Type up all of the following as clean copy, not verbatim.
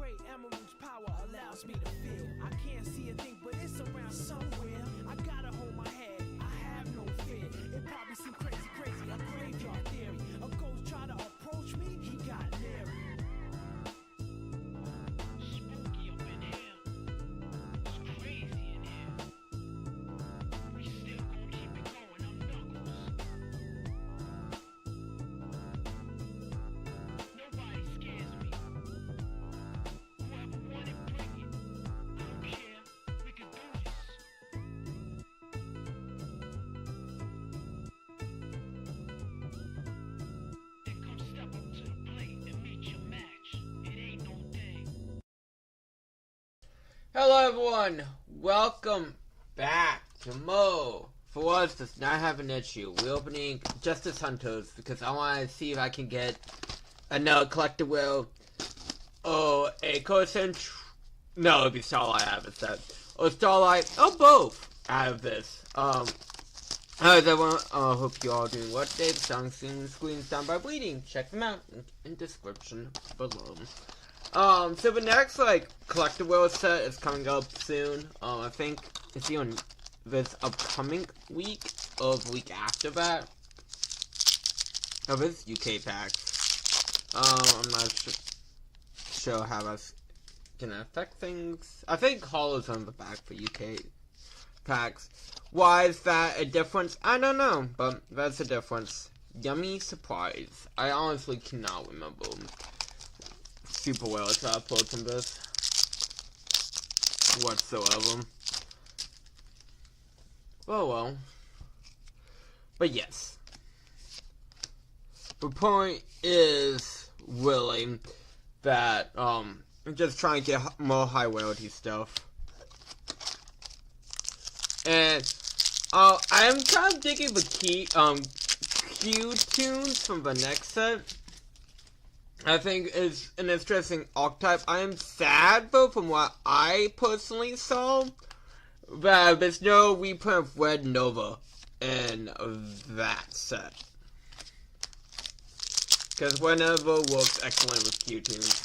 great emerald's power allows me to feel. I can't see a thing, but it's around somewhere. I gotta hold my head, I have no fear. It probably seems crazy, a graveyard theory. A ghost try to approach me, he got leery. Spooky up in here. It's crazy in here. We still gonna keep it going, I'm Knuckles. Nobody scares me. Whoever want it, bring it. I don't care. We can do this. Then come step up to the plate and meet your match. It ain't no thing. Hello everyone, welcome back to Mo. For once, does not have an issue. We're opening Justice Hunters because I want to see if I can get another collector will or a Cosent. No, it'd be Starlight out of this set. Or Starlight, or both out of this. Hi everyone, hope you all doing well today. The song screens down by bleeding. Check them out in description below. So the next, collector will set is coming up soon. I think it's even this upcoming week or the week after that. Oh, this UK packs. I'm not sure how that's gonna affect things. I think Hollow's on the back for UK packs. Why is that a difference? I don't know, but that's a difference. Yummy surprise. I honestly cannot remember super well as I pulled from this whatsoever. Oh well. But yes. The point is really that I'm just trying to get more high royalty stuff. And I am kind of digging the Q tunes from the next set. I think is an interesting archetype. I am sad, though, from what I personally saw, that there's no reprint of Red Nova in that set. Because Red Nova works excellent with Q-Tunes.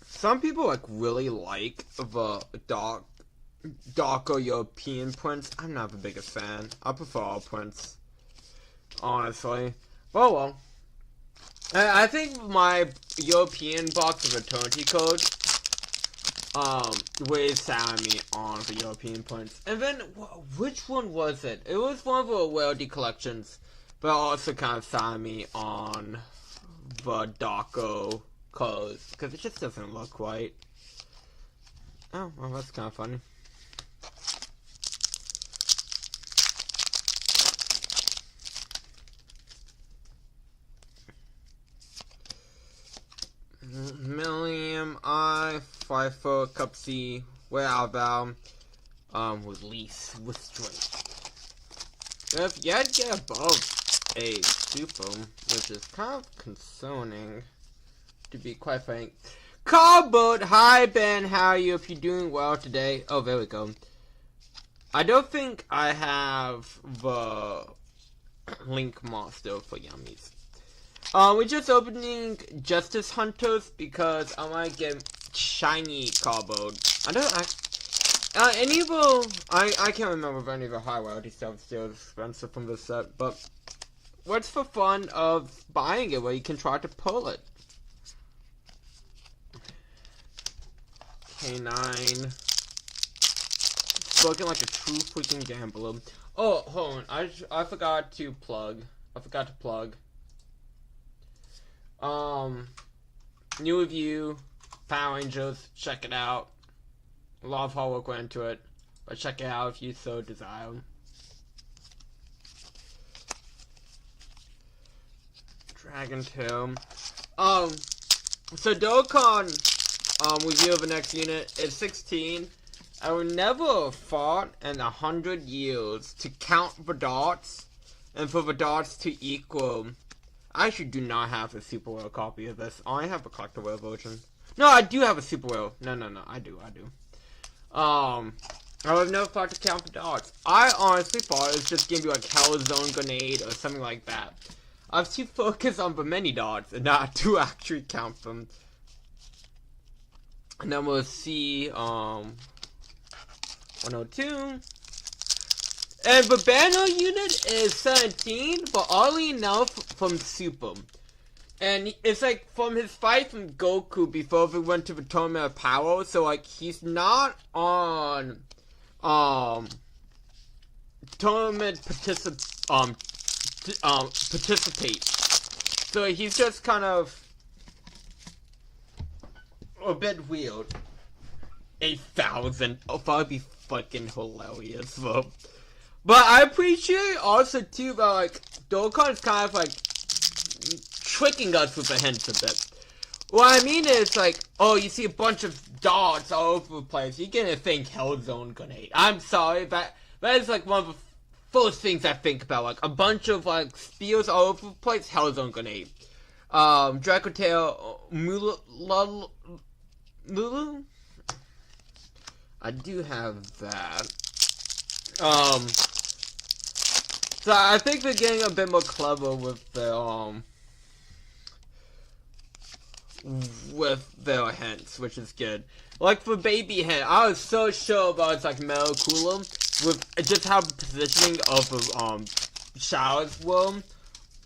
Some people, really like the darker European prints. I'm not the biggest fan. I prefer all prints, honestly. Oh well. I think my European box of Eternity Code really soured me on the European prints. And then, which one was it? It was one of the rarity collections, but also kind of soured me on the darker colors, because it just doesn't look right. Oh, well, that's kind of funny. Millium I 5 foot cup C way out bound release with strength. If you had to get above a super, which is kind of concerning, to be quite frank. Cardboard, hi Ben, how are you? If you're doing well today. Oh, there we go. I don't think I have the Link Master for Yummies. We're just opening Justice Hunters because I want to get shiny cardboard. Any of the, I can't remember if any of the high royalty stuff is still expensive from this set, but what's the fun of buying it where you can try to pull it? K9. Spoken like a true freaking gambler. Oh, hold on. I forgot to plug. New review, Power Rangers, check it out. A lot of hard work went into it, but check it out if you so desire. Dragon Tail. So Dokkan, review of the next unit is 16. I would never have thought in 100 years to count the dots and for the dots to equal. I actually do not have a super rare copy of this. I have a collector rare version. No, I do have a super rare. No, I do. I would have never thought to count the dots. I honestly thought it was just gonna be like Hell Zone Grenade or something like that. I was too focused on the many dots and not to actually count them. And then we'll see 102. And the banner unit is 17, but oddly enough from Super. And it's like from his fight from Goku before we went to the Tournament of Power, so like he's not on tournament participate. So he's just kind of a bit weird. 8,000. Oh, that'd be fucking hilarious, though. But I appreciate also too that like Dokkan is kind of like tricking us with the hints a bit. What I mean is like, oh, you see a bunch of dots all over the place. You're gonna think Hellzone Grenade. I'm sorry, that is like one of the first things I think about. Like a bunch of like spears all over the place. Hellzone Grenade. Draco Tail Lulu. I do have that. So I think they're getting a bit more clever with their hints, which is good. Like for baby hint, I was so sure about it's like Meraculum with just how the positioning of the showers were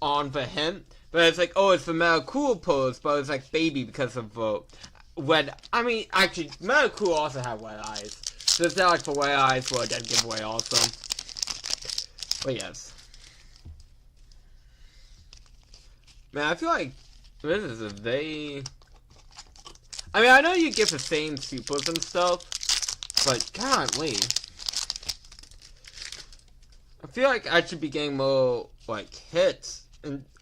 on the hint. But it's like, oh, it's the Meracool pose, but it's like baby because of red. I mean, actually, Meracool also had red eyes. So it's not like the red eyes were a dead giveaway also. But yes. Man, I feel like this is a very... I mean, I know you get the same supers and stuff, but golly. I feel like I should be getting more, like, hits.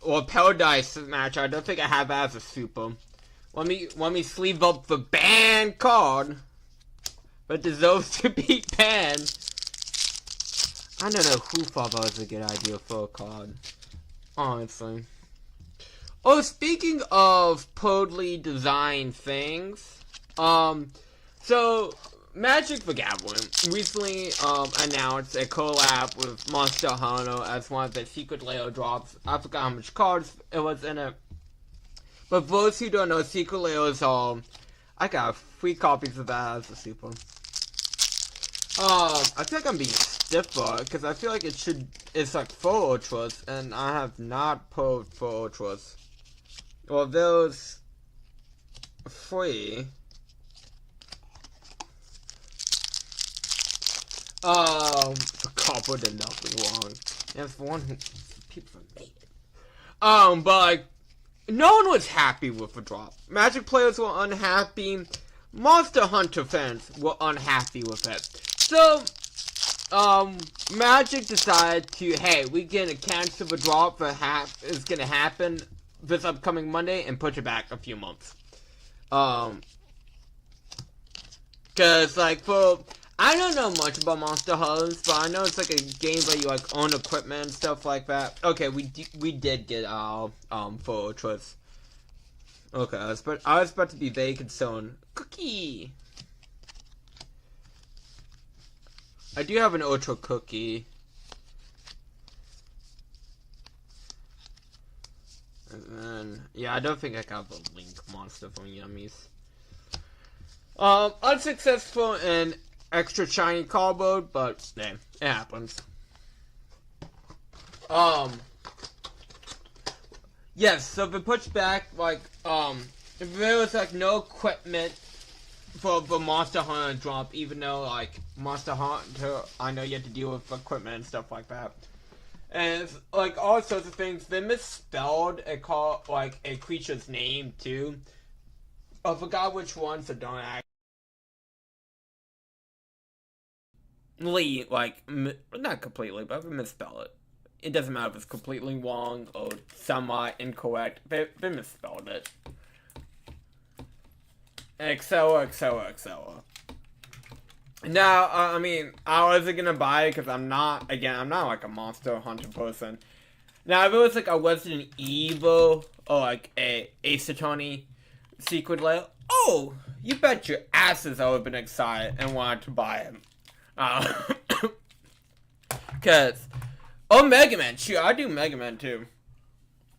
Or Paradise match. I don't think I have that as a super. Let me sleeve up the banned card. But deserves to be banned. I don't know who thought that was a good idea for a card. Honestly. Oh, speaking of poorly designed things, so Magic the Gathering recently announced a collab with Monster Hunter as one of the secret layer drops. I forgot how much cards it was in it. But for those who don't know, secret layers I got 3 copies of that as a super. I feel like I'm being stiffer because I feel like it's like 4 ultras, and I have not pulled 4 ultras. Well, those 3. Copper did nothing wrong. That's the one who people made it. But like, no one was happy with the drop. Magic players were unhappy. Monster Hunter fans were unhappy with it. So, Magic decided to, hey, we're gonna cancel the drop that is gonna happen this upcoming Monday and push it back a few months. Cause like I don't know much about Monster Hunters, but I know it's like a game where you like own equipment and stuff like that. Okay, we did get our 4 ultras. Okay, I was about to be very concerned. Cookie. I do have an ultra cookie. And then, yeah, I don't think I got the Link monster from Yummies. Unsuccessful in extra shiny card mode, but yeah, it happens. Yes, so if it pushed back, like, if there was like no equipment for the Monster Hunter drop, even though like Monster Hunter, I know you have to deal with equipment and stuff like that. And it's, like all sorts of things. They misspelled like a creature's name too. I forgot which one, so don't act. Like not completely, but I misspell it. It doesn't matter if it's completely wrong or somewhat incorrect. They misspelled it. Etc. Now, I mean, I wasn't gonna buy it because I'm not like a Monster Hunter person. Now, if it was like a Resident Evil or like a Ace Attorney Secret Lair, oh, you bet your asses I would have been excited and wanted to buy him. Cause, oh, Mega Man, sure, I do Mega Man too.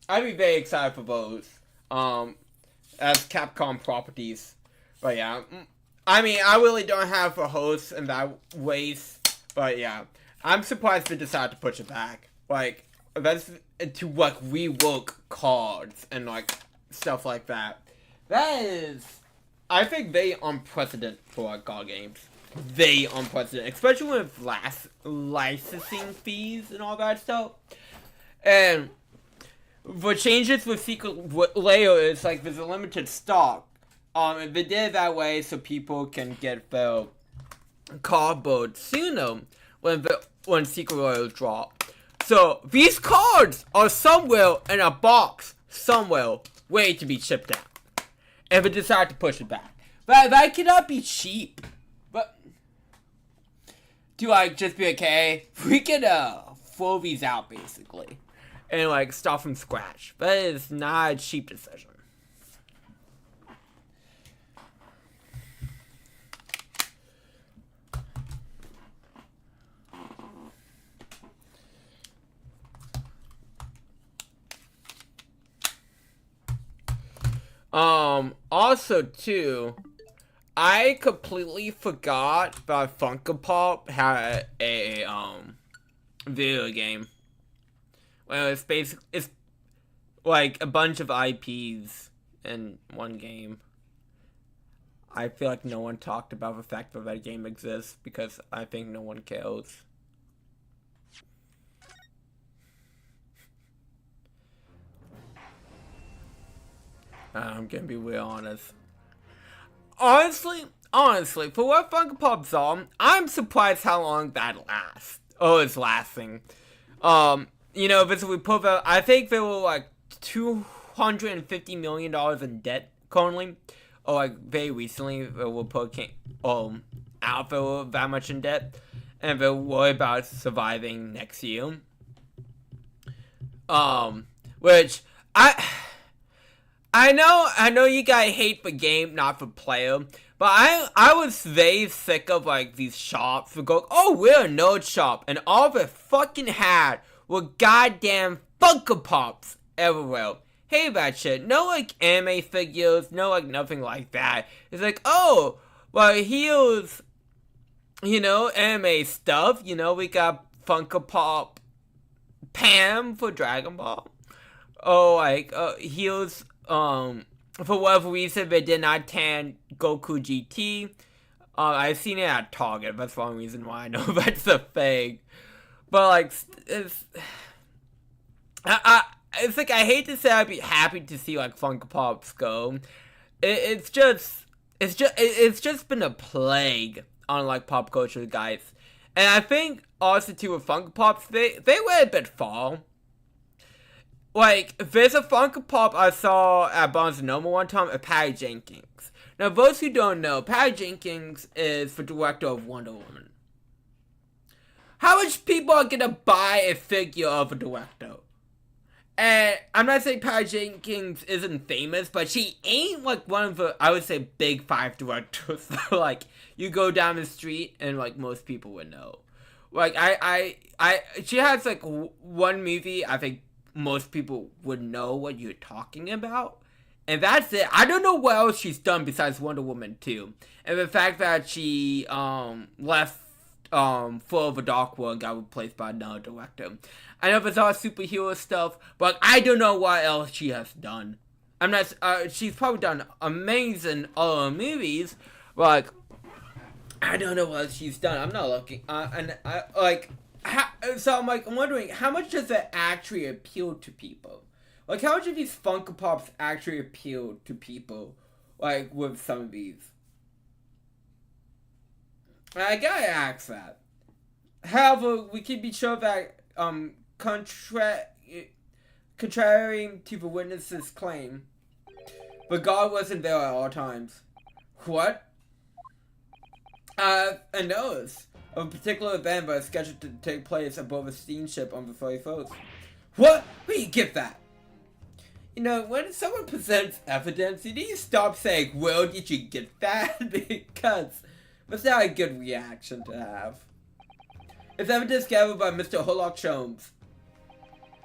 I'd be very excited for those. As Capcom properties. But yeah. I mean, I really don't have a host in that ways. But yeah. I'm surprised they decided to push it back. Like, that's to like rework cards and like stuff like that. That is, I think, very unprecedented for like card games. Very unprecedented, especially with licensing fees and all that stuff. And the changes with Secret Layer is like there's a limited stock. They did it that way so people can get their cardboard sooner when Secret Layer drop. So these cards are somewhere in a box somewhere waiting to be shipped out. And they decide to push it back. But that cannot be cheap. But to like just be okay, we can throw these out basically. And like start from scratch. But it's not a cheap decision. Also too, I completely forgot that Funko Pop had a video game. Well, it's like a bunch of IPs in one game. I feel like no one talked about the fact that that game exists because I think no one cares. I'm gonna be real honest. Honestly, for what Funko Pop's are, I'm surprised how long that lasts. Oh, it's lasting. You know, if we put out, I think they were like $250 million in debt currently. Or like very recently, they were putting out they were that much in debt, and they're worried about surviving next year. Which I know you guys hate the game, not the player, but I was very sick of like these shops who go, oh, we're a nerd shop, and all they fucking had were goddamn Funko Pops everywhere. Hate that shit. No like anime figures, no like nothing like that. It's like, oh, well here's, you know, anime stuff. You know, we got Funko Pop Pam for Dragon Ball. Oh, like here's for whatever reason they did not tan Goku GT. I've seen it at Target. That's the only reason why I know that's a thing. But like, it's like I hate to say I'd be happy to see like Funko Pops go. It's just been a plague on like pop culture, guys. And I think also too with Funko Pops, they went a bit far. Like, there's a Funko Pop I saw at Barnes & Noble one time of Patty Jenkins. Now, those who don't know, Patty Jenkins is the director of Wonder Woman. How much people are gonna buy a figure of a director? And I'm not saying Patty Jenkins isn't famous, but she ain't like one of the, I would say, big five directors. So, like, you go down the street and like most people would know. Like, she has like one movie I think most people would know what you're talking about. And that's it. I don't know what else she's done besides Wonder Woman 2. And the fact that she left Full of a Dark World got replaced by another director. I know there's all superhero stuff, but I don't know what else she has done. I'm not. She's probably done amazing other movies, but like, I don't know what else she's done. I'm not looking. And I like. So I'm like, I'm wondering how much does it actually appeal to people? Like, how much of these Funko Pops actually appeal to people? Like with some of these. I gotta ask that. However, we can be sure that contrary to the witness's claim, but God wasn't there at all times. What? A notice of a particular event that is scheduled to take place aboard a steamship on the 31st. What? Where do you get that? You know, when someone presents evidence, you need to stop saying, where did you get that? Because that's not a good reaction to have. It's evidence gathered by Mr. Hollock Sholmes.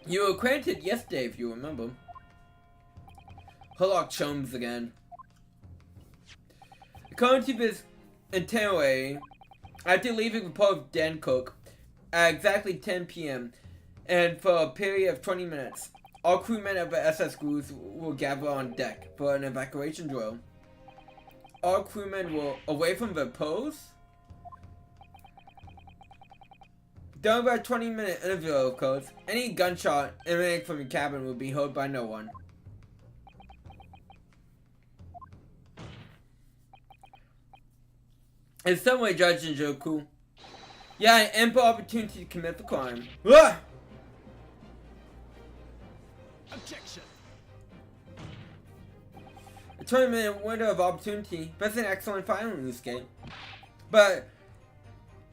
You were acquainted yesterday, if you remember. Hello, chums again. According to this itinerary, after leaving the port of Dancook at exactly 10 p.m. and for a period of 20 minutes, all crewmen of the SS Gruz will gather on deck for an evacuation drill. All crewmen will away from their posts. During about 20-minute interval, of course, any gunshot emanating from your cabin will be heard by no one. In some way, Judge Njoku, yeah, an ample opportunity to commit the crime. Ah! Objection. A 20-minute window of opportunity, that's an excellent filing escape. But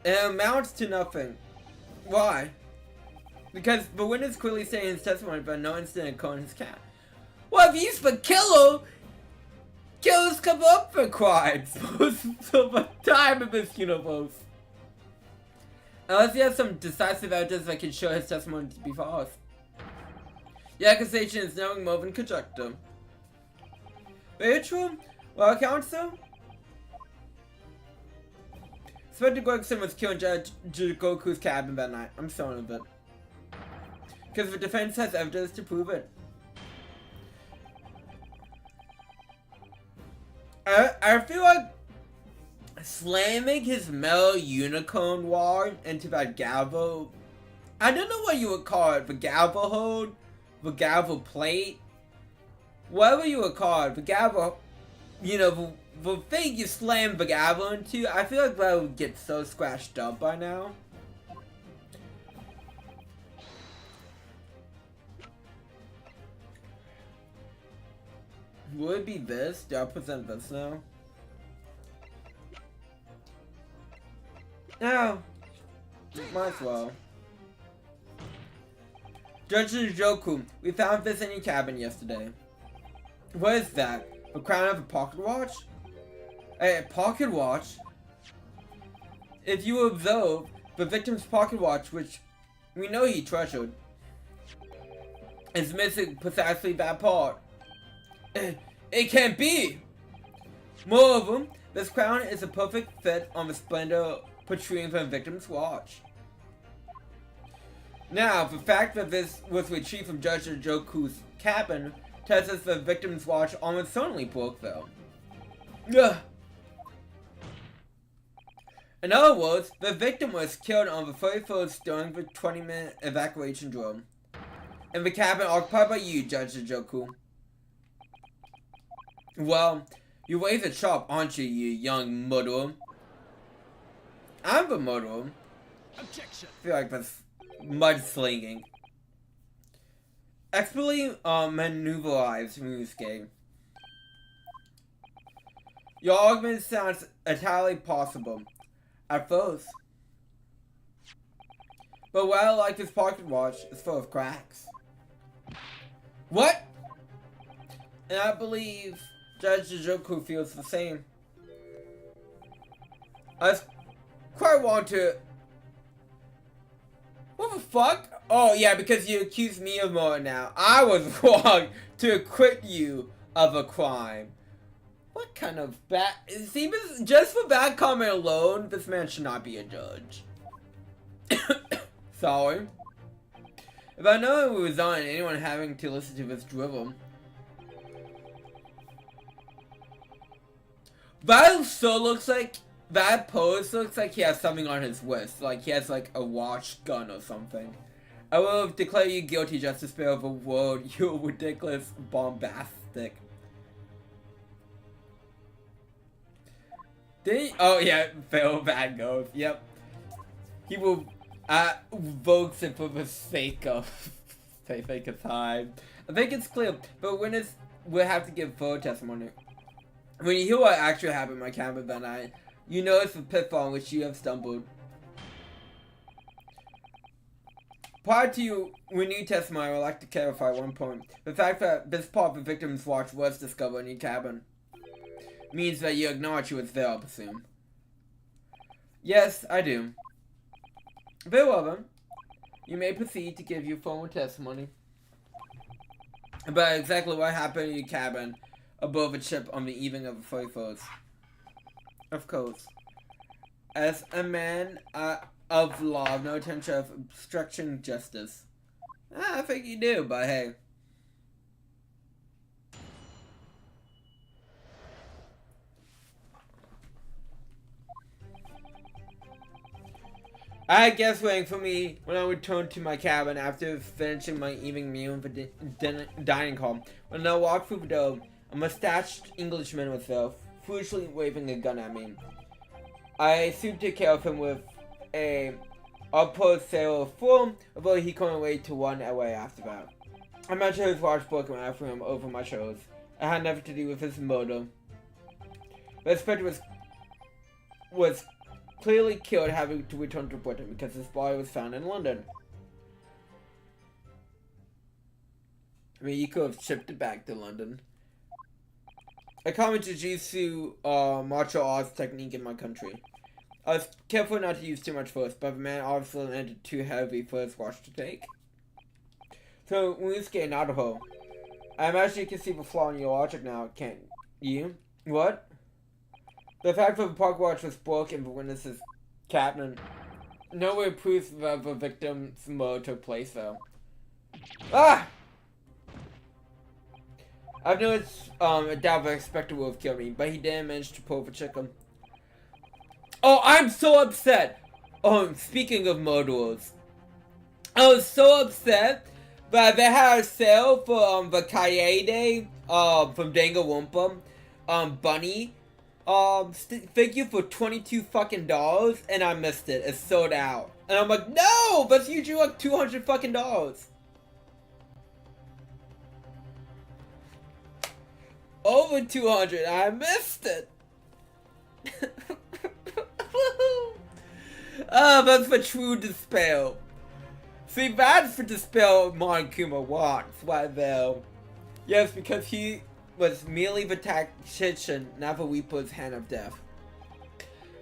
it amounts to nothing. Why? Because the witness clearly stated in his testimony about no incident occurring in his cat. Well, if he's the killer, killers cover up for crimes most of the time in this universe. Unless he has some decisive evidence that can show his testimony to be false. The accusation is nothing more than conjecture. Very true. Well, counsel. Inspector Gregson was killed in Judge Goku's cabin that night. I'm certain of it. Because the defense has evidence to prove it. I feel like slamming his metal unicorn ward into that gavel. I don't know what you would call it. The gavel hold? The gavel plate? Whatever you would call it. The gavel, you know, the thing you slam the gavel into, I feel like that would get so scratched up by now. Would it be this? Do I present this now? No. Might as well. Judge Njoku, we found this in your cabin yesterday. What is that? A crown of a pocket watch? A pocket watch? If you observe, the victim's pocket watch, which we know he treasured, is missing precisely that part. It can't be! Moreover, this crown is a perfect fit on the splendor protruding from the victim's watch. Now, the fact that this was retrieved from Judge Njoku's cabin tells us the victim's watch almost certainly broke, though. Ugh. In other words, the victim was killed on the 31st during the 20-minute evacuation drill. In the cabin occupied by you, Judge Njoku. Well, you raise a sharp, aren't you, you young murderer? I'm the murderer. Objection. I feel like that's mudslinging. Expertly maneuverized in this game. Your argument sounds entirely possible. At first. But what I like this pocket watch is full of cracks. What? And I believe Judge Njoku feels the same. I was quite want to... What the fuck? Oh yeah, because you accused me of murder now. I was wrong to acquit you of a crime. What kind of bad... See, just for that comment alone, this man should not be a judge. Sorry. If I know it was on anyone having to listen to this drivel. That so looks like... That pose looks like he has something on his wrist. Like he has like a watch gun or something. I will declare you guilty just to spare the world. You're ridiculous, bombastic. Did he? Oh yeah, Phil Van Gogh. Yep. He will votes it for the sake of time. I think it's clear, but when we'll have to give full testimony. When you hear what actually happened in my cabin that night, you know it's a pitfall in which you have stumbled. Prior to renewed testimony, I would like to clarify one point. The fact that this part of the victim's watch was discovered in your cabin means that you acknowledge it was there, I presume. Yes, I do. Very well then. You may proceed to give your formal testimony about exactly what happened in your cabin above a ship on the evening of the 31st. Of course. As a man of law, I have no intention of obstructing justice. I think you do, but hey. I had guests waiting for me when I returned to my cabin after finishing my evening meal in the dining hall. When I walked through the door, a mustached Englishman was there, foolishly waving a gun at me. I soon took care of him with a upper sail full, although he couldn't wait to run away after that. I mentioned his watch broken when I threw him over my shoulders. It had nothing to do with his murder. The inspector was clearly killed, having to return to Britain because his body was found in London. I mean, you could have shipped it back to London. I common Jiu-Jitsu martial arts technique in my country. I was careful not to use too much force, but the man obviously landed too heavy for his watch to take. So, wounds gained out of her. I imagine you can see the flaw in your logic now, can't you? What? The fact that the park watch was broken, the witness's captain. Nowhere proves that the victim's murder took place, though. Ah! I've noticed a doubt the inspector would have killed me, but he didn't manage to pull the chicken. Oh, I'm so upset! Speaking of murderers. I was so upset that they had a sale for the Kaede from Danganronpa bunny figure for $22 fucking dollars, and I missed it. It's sold out. And I'm like, no! That's usually like $200 fucking dollars. Over 200. I missed it. That's for true despair. See, that's for despair Monokuma wants right there. Yes, because he was merely the tactician, not the Reaper's hand of death.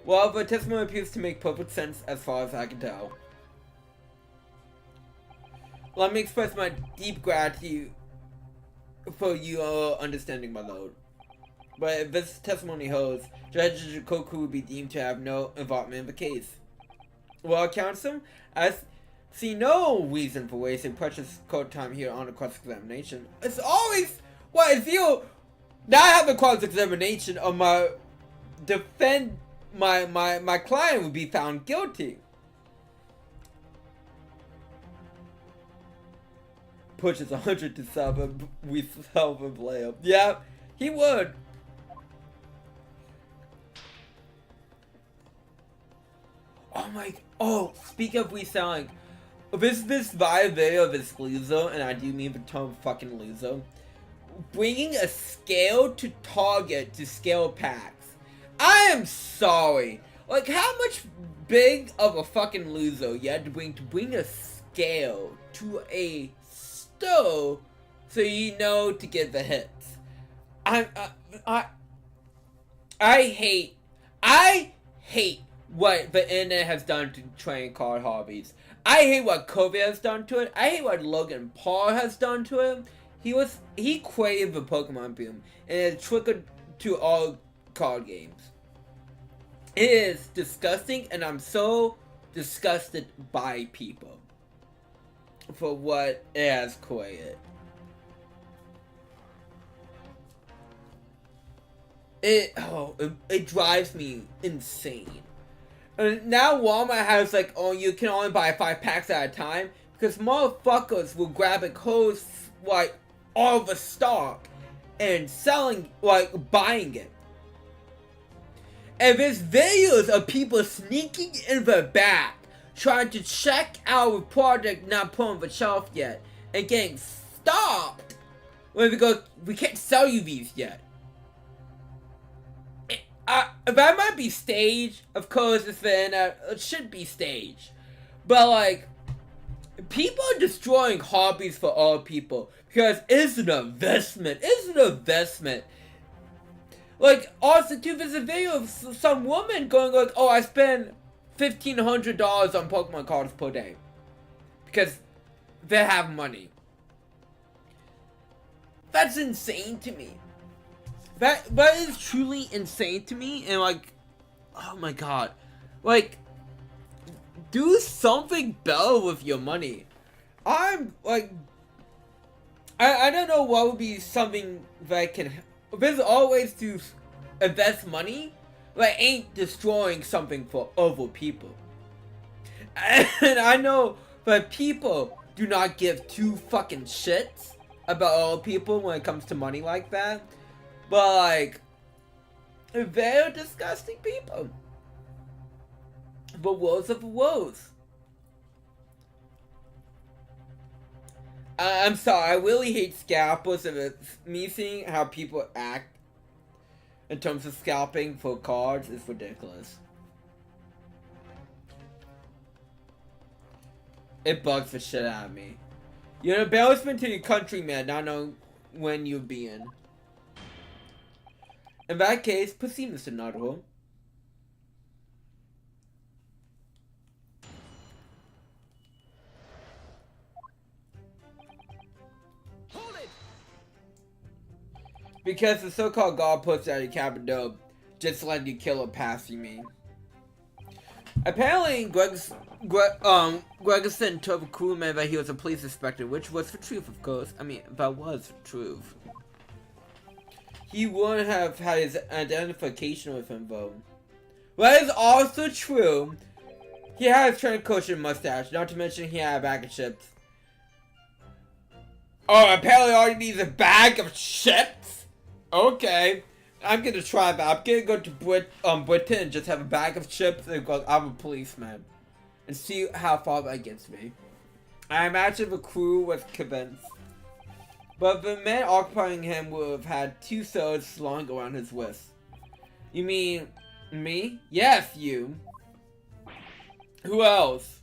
Well, the testimony appears to make perfect sense as far as I can tell. Let me express my deep gratitude for your understanding, my lord. But if this testimony holds, Judge Jikoku would be deemed to have no involvement in the case. Well, counsel, I see no reason for wasting precious court time here on a cross-examination. It's always what if you not have a cross-examination of my my client would be found guilty. Pushes 100 to 7 with self-blame. Yeah, he would. Oh my. Oh, speak of reselling. This via video of this loser, and I do mean the term fucking loser, bringing a scale to Target to scale packs. I am sorry. Like, how much big of a fucking loser you had to bring a scale to a store so you know to get the hits. I hate what the internet has done to trading card hobbies. I hate what Kobe has done to it. I hate what Logan Paul has done to it. He created the Pokemon boom, and it trickled to all card games. It is disgusting, and I'm so disgusted by people for what it has created. It drives me insane. And now Walmart has like, oh, you can only buy 5 packs at a time because motherfuckers will grab and close like all the stock and selling, like buying it. And there's videos of people sneaking in the back trying to check out a product not put on the shelf yet and getting stopped when we go, we can't sell you these yet. That might be staged, of course, it's the internet, it should be staged. But like, people are destroying hobbies for all people because it's an investment. It's an investment. Like, also too, there's a video of some woman going like, oh, I spend $1,500 on Pokemon cards per day. because they have money. That's insane to me. That is truly insane to me, and like, oh my god, like, do something better with your money. I'm like, I don't know what would be something that can. There's always to invest money, but ain't destroying something for other people. And I know that people do not give two fucking shits about other people when it comes to money like that. But like, they're disgusting people. The worst of the worst. I'm sorry, I really hate scalpers, and it's me seeing how people act in terms of scalping for cards is ridiculous. It bugs the shit out of me. You're an embarrassment to your countrymen, not know when you'll be in. In that case, proceed, Mr. Naruto. Hold it! Because the so-called god puts out your cabin door, just letting you kill or pass, you mean. Apparently, Gregerson told a crewman that he was a police inspector, which was the truth, of course. I mean, that was the truth. He wouldn't have had his identification with him, though. That is also true. He had a trench coat and mustache, not to mention he had a bag of chips. Oh, apparently all he needs is a bag of chips? Okay. I'm gonna try that. I'm gonna go to Britain and just have a bag of chips and go, I'm a policeman. And see how far that gets me. I imagine the crew was convinced. But the man occupying him would have had 2 swords slung around his wrist. You mean me? Yes, you. Who else?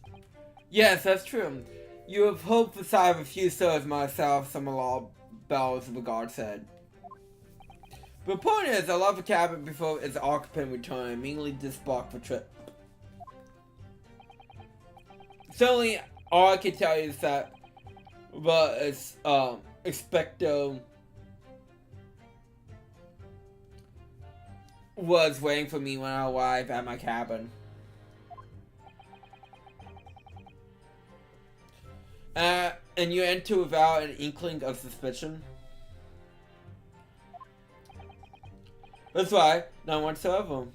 Yes, that's true. You have hoped the sight of a few swords myself, some alarm bells, the guard said. The point is, I left the cabin before its occupant returned and immediately disembarked the trip. Certainly, all I can tell you is that the Expecto was waiting for me when I arrived at my cabin. And you enter without an inkling of suspicion? That's right, none whatsoever.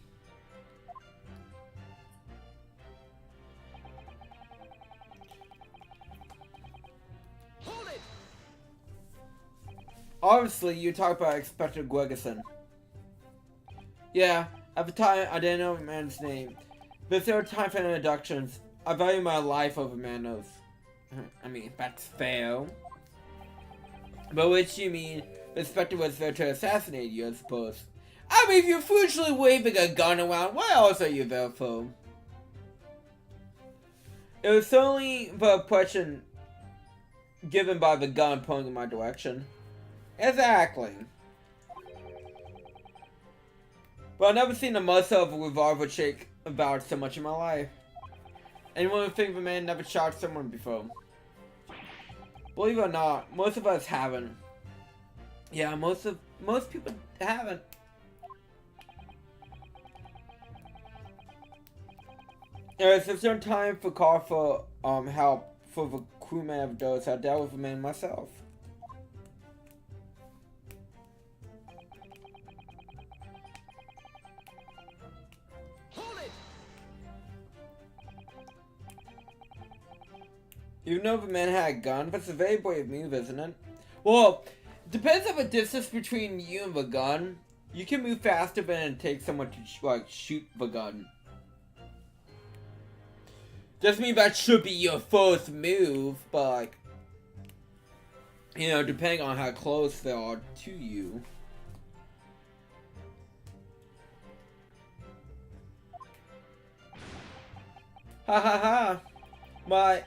Hold it! Obviously, you talk about Inspector Gregerson. Yeah, at the time, I didn't know the man's name. But there were time for introductions. I value my life over manners. I mean, that's fair. But which you mean, the Inspector was there to assassinate you, I suppose. I mean, if you're foolishly waving a gun around, what else are you there for? It was certainly the impression given by the gun pointing in my direction. Exactly. But I've never seen a muzzle of a revolver shake about so much in my life. Anyone would think the man never shot someone before. Believe it or not, most of us haven't. Yeah, most people haven't. There's no time for call for help for the crewman of those. I dealt with the man myself. Hold it! Even though the man had a gun, that's a very brave move, isn't it? Well, it depends on the distance between you and the gun. You can move faster than it takes someone to shoot the gun. Doesn't mean that should be your first move, but like, you know, depending on how close they are to you. Ha ha ha! My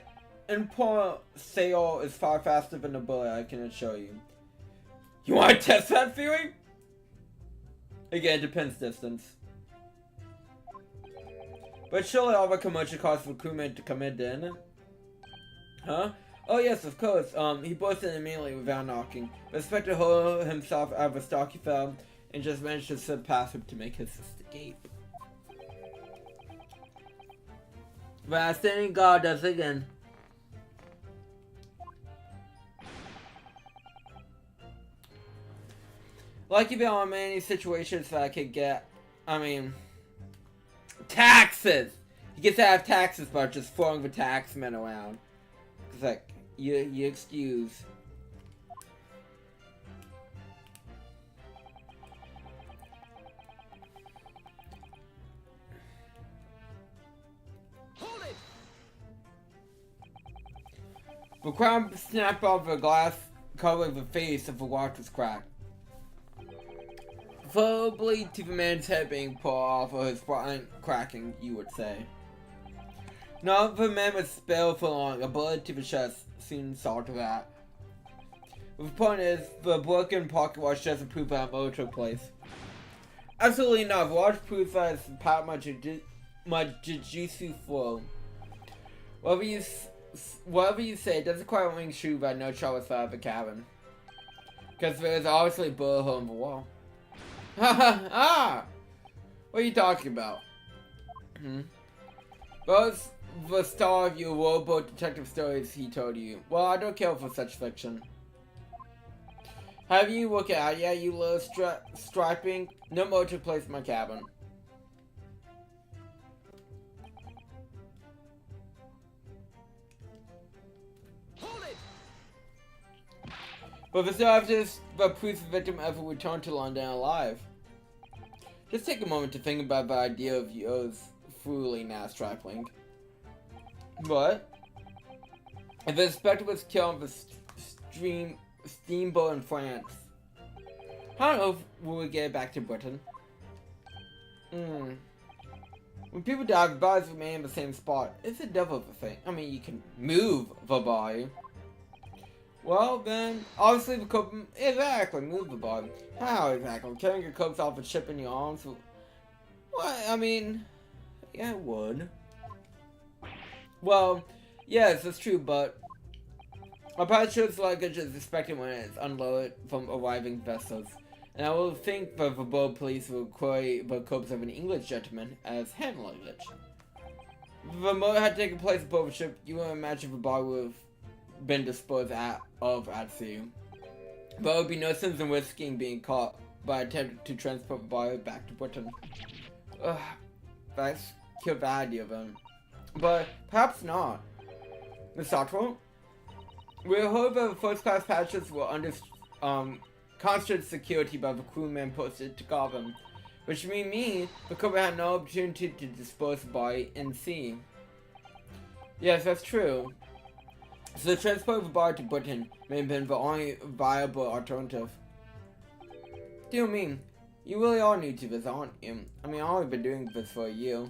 import sail is far faster than a bullet, I can assure you. You want to test that theory? Again, it depends distance. But surely all the commotion caused for crewmen to come in, didn't it? Huh? Oh yes, of course. He burst in immediately without knocking. The Inspector hurled himself out of a stocky fell and just managed to slip past him to make his escape. But standing guard does it again. Lucky there are many situations that I could get. Taxes! He gets to have taxes by just throwing the taxmen around. It's like, you excuse. Hold it! The crown snapped off the glass, covering the face of the watch was cracked. Probably to the man's head being pulled off or his spine cracking, you would say. None of the men was spelled for long. A bullet to the chest soon saw to that. The point is, the broken pocket watch doesn't prove that a murder took place. Absolutely not. The watch proves that it's part of my jujitsu flow. Whatever you say, it doesn't quite ring true that no shot was fired at the cabin. Because there is obviously a bullet hole in the wall. What are you talking about? Those the star of your rowboat detective stories he told you. Well, I don't care for such fiction. Have you worked it out yet, you little striping? No more took place in my cabin. Hold it! But the evidence that proves the victim ever returned to London alive. Just take a moment to think about the idea of yours fooling now, stripling. What? If the inspector was killed on the steamboat in France, I don't know if we'll get back to Britain. When people die, the bodies remain in the same spot. It's a devil of a thing. I mean, you can move the body. Well, then, obviously the corpse... Exactly, move the body. How exactly? Carrying your corpse off a ship in your arms? What? I mean... Yeah, it would. Well, yes, that's true, but... I'm pretty sure it's luggage is expected when it's unloaded from arriving vessels. And I will think that the boat police will query the corpse of an English gentleman as hand luggage. If the murder had taken place aboard the ship, you would imagine the body would have been disposed of at sea. But there would be no sense in risking being caught by attempting to transport the body back to Britain. Ugh, that's killed the idea of him. But perhaps not. Miss Otwell? We hope that the first-class passengers were under constant security by the crewmen posted to guard them, which may mean the couple had no opportunity to dispose the body in sea. Yes, that's true. So the transport of the body to Britain may have been the only viable alternative. Dear me, you really are new to this, aren't you? I mean, I've only been doing this for a year.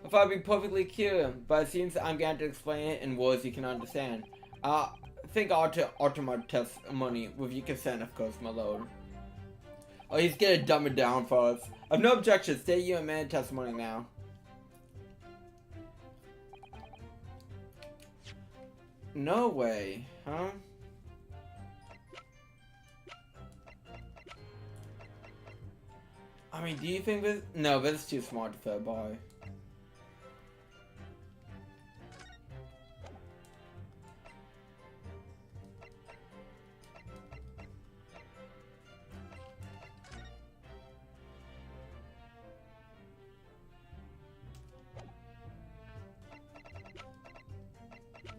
If I'd be perfectly clear, but it seems I'm going to explain it in words you can understand. I think I ought to alter my testimony, with your consent, of course, my lord. Oh, he's gonna dumb it down for us. I've no objection. State your amended testimony now. No way, huh? I mean, do you think this? No, this is too smart to fair by.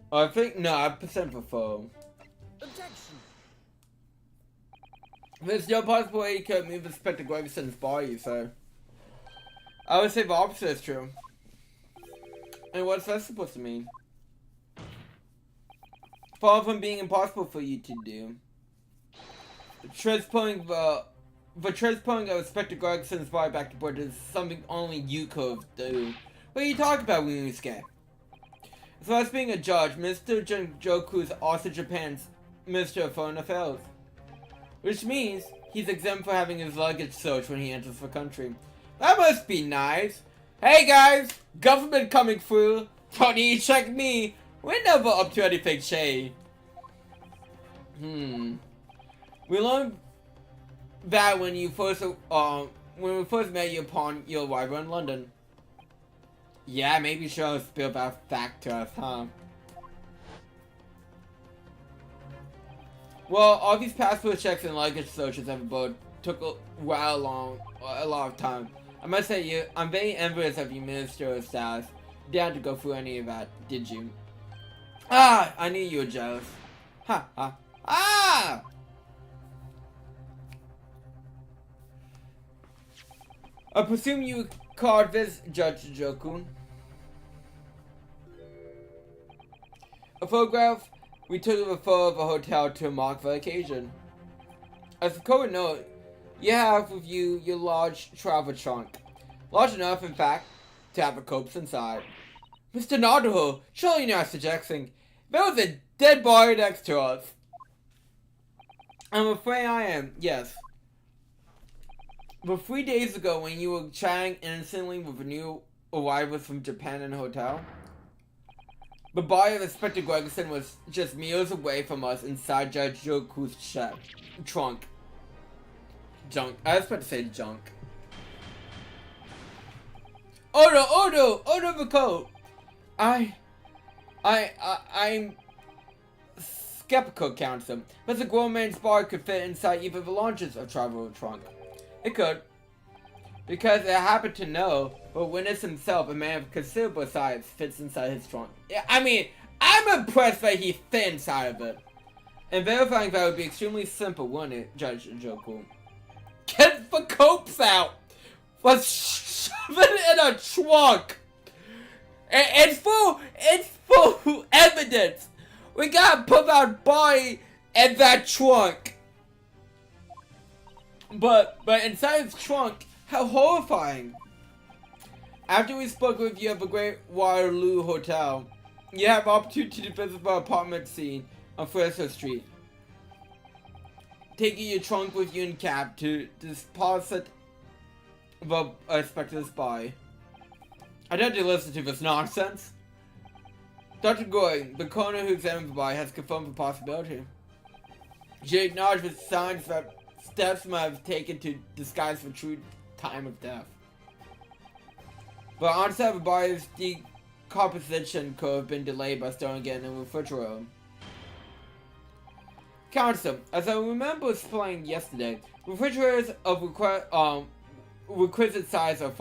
I think, no, I percent for foe. Objection! There's no possible way you could move Inspector Gregson's body, so... I would say the opposite is true. And what's that supposed to mean? Far from being impossible for you to do. Transporting of Inspector Gregson's body back to Britain is something only you could do. What are you talking about, Winusuke? As far as being a judge, Mr. Joku is also Japan's Minister of Foreign Affairs. Which means he's exempt for having his luggage searched when he enters the country. That must be nice. Hey guys, government coming through. Don't need to check me. We're never up to anything shady. We learned that when we first met you upon your arrival in London. Yeah, maybe she'll spill that fact to us, huh? Well, all these passport checks and luggage searches have both took a lot of time. I must say, I'm very envious of your ministerial status. You didn't have to go through any of that, did you? Ah, I knew you were jealous. Ha ha. Ah! I presume you called this, Judge Joku. A photograph we took of a photo of a hotel to mark the occasion. As a code note, you have with you your large travel trunk. Large enough, in fact, to have a corpse inside. Mr. Naruto, surely you're not suggesting there was a dead body next to us. I'm afraid I am, yes. But 3 days ago, when you were chatting innocently with new arrivals from Japan in a hotel, the body of Inspector Gregerson was just meters away from us inside Judge Joku's trunk. Junk. I was about to say junk. Order the coat! I'm skeptical, Counselor. But the grown man's body could fit inside either the launches of travel trunk. It could. Because I happen to know, but witness himself, a man of considerable size, fits inside his trunk. Yeah, I mean, I'm impressed that he fit inside of it. And verifying that would be extremely simple, wouldn't it, Judge Joku? Get the corpse out! Let's shove it in a trunk! It's full evidence! We gotta put that body in that trunk! But inside his trunk, how horrifying! After we spoke with you at the Great Waterloo Hotel, you have opportunity to visit the apartment scene on Fraser Street. Taking your trunk with you in cab to deposit the inspector's body. I don't have to listen to this nonsense. Dr. Goy, the coroner who examined the body, has confirmed the possibility. She acknowledged the signs that steps might have taken to disguise the true time of death. But on set of the body's decomposition could have been delayed by storing it in the refrigerator. Counsel, as I remember explaining yesterday, refrigerators of requisite size are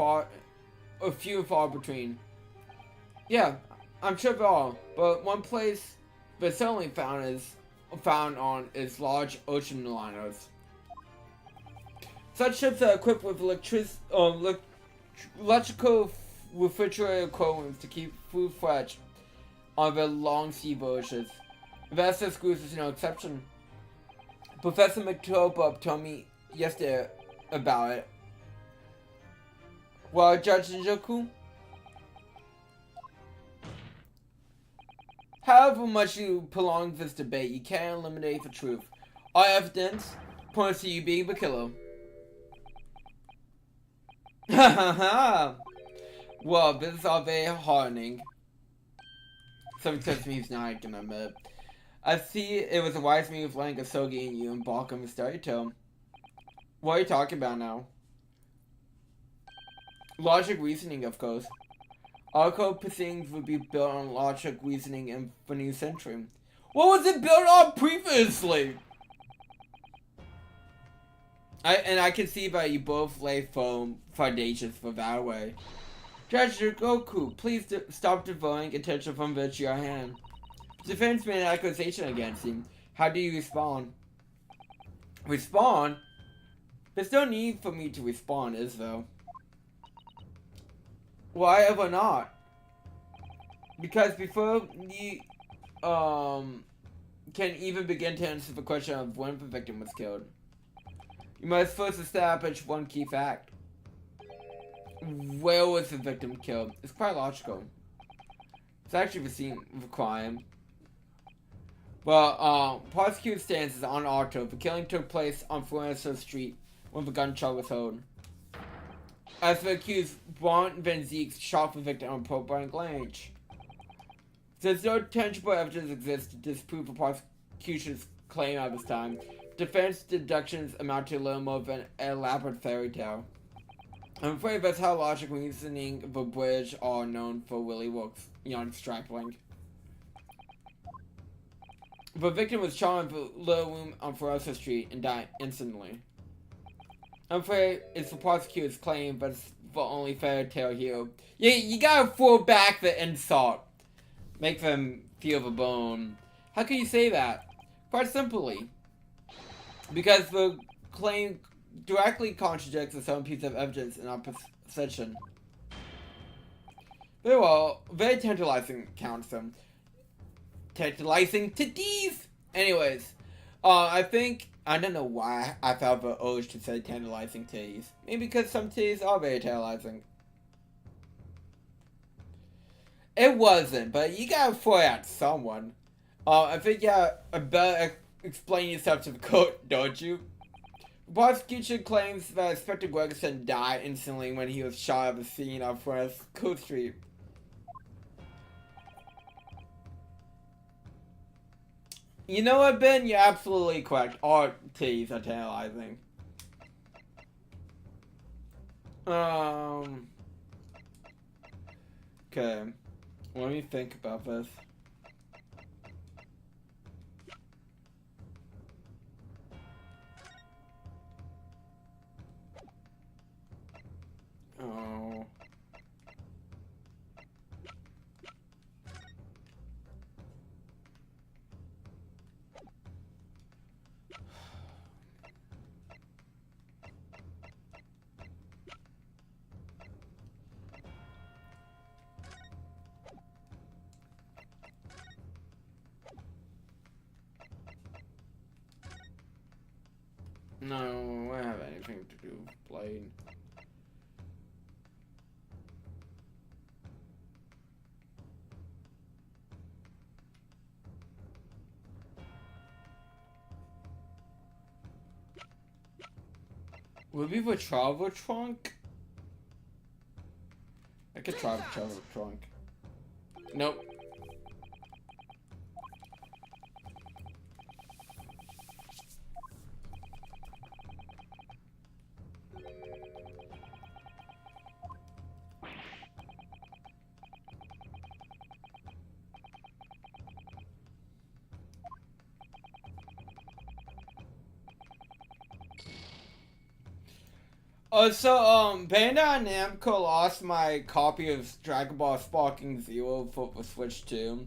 few and far between. Yeah, I'm sure there are, but one place that's certainly found on is large ocean liners. Such ships are equipped with electrical refrigerator coolants to keep food fresh on their long sea voyages. Vessel cruise is no exception. Professor McTobup told me yesterday about it. Well, Judge Joku, however much you prolong this debate, you can't eliminate the truth. All evidence points to you being the killer. Ha ha ha! Well, this is all very heartening. Something tells me he's not gonna admit. I see it was a wise move letting Asogi and you embark on the story tale. What are you talking about now? Logic reasoning, of course. All code proceedings would be built on logic reasoning in the new century. What was it built on previously? I can see that you both lay firm foundations for that way. Judge Goku, please stop devoting attention from virtue at hand. Defense made an accusation against him. How do you respond? Respond? There's no need for me to respond, is there? Why ever not? Because before you can even begin to answer the question of when the victim was killed, you must first establish one key fact. Where was the victim killed? It's quite logical. It's actually the scene of a crime. Well, prosecutor's stance is unaltered. The killing took place on Fraser Street when the gunshot was heard. As the accused, Von Van Zeek shot the victim on point blank range. Since no tangible evidence exists to disprove the prosecution's claim at this time, defense deductions amount to little more than an elaborate fairy tale. I'm afraid that's how logic reasoning the British are known for really works beyond extrapolating. The victim was shot in the little room on Foresta Street and died instantly. I'm afraid it's the prosecutor's claim, but it's the only fairy tale here. You gotta throw back the insult. Make them feel the bone. How can you say that? Quite simply, because the claim directly contradicts a certain piece of evidence in opposition. Very well, very tantalizing counts them. Tantalizing titties! Anyways, I don't know why I felt the urge to say tantalizing titties. Maybe because some titties are very tantalizing. It wasn't, but you gotta throw it at someone. I think you better explain yourself to the court, don't you? The prosecution claims that Inspector Gregerson died instantly when he was shot at the scene of Forest Coast Street. You know what, Ben? You're absolutely correct. All titties are tantalizing. Okay. Let me think about this. Oh. No, I don't have anything to do with Blade. Would it be the travel trunk? I could try the travel trunk. Nope. Bandai Namco lost my copy of Dragon Ball Sparking Zero for the Switch 2.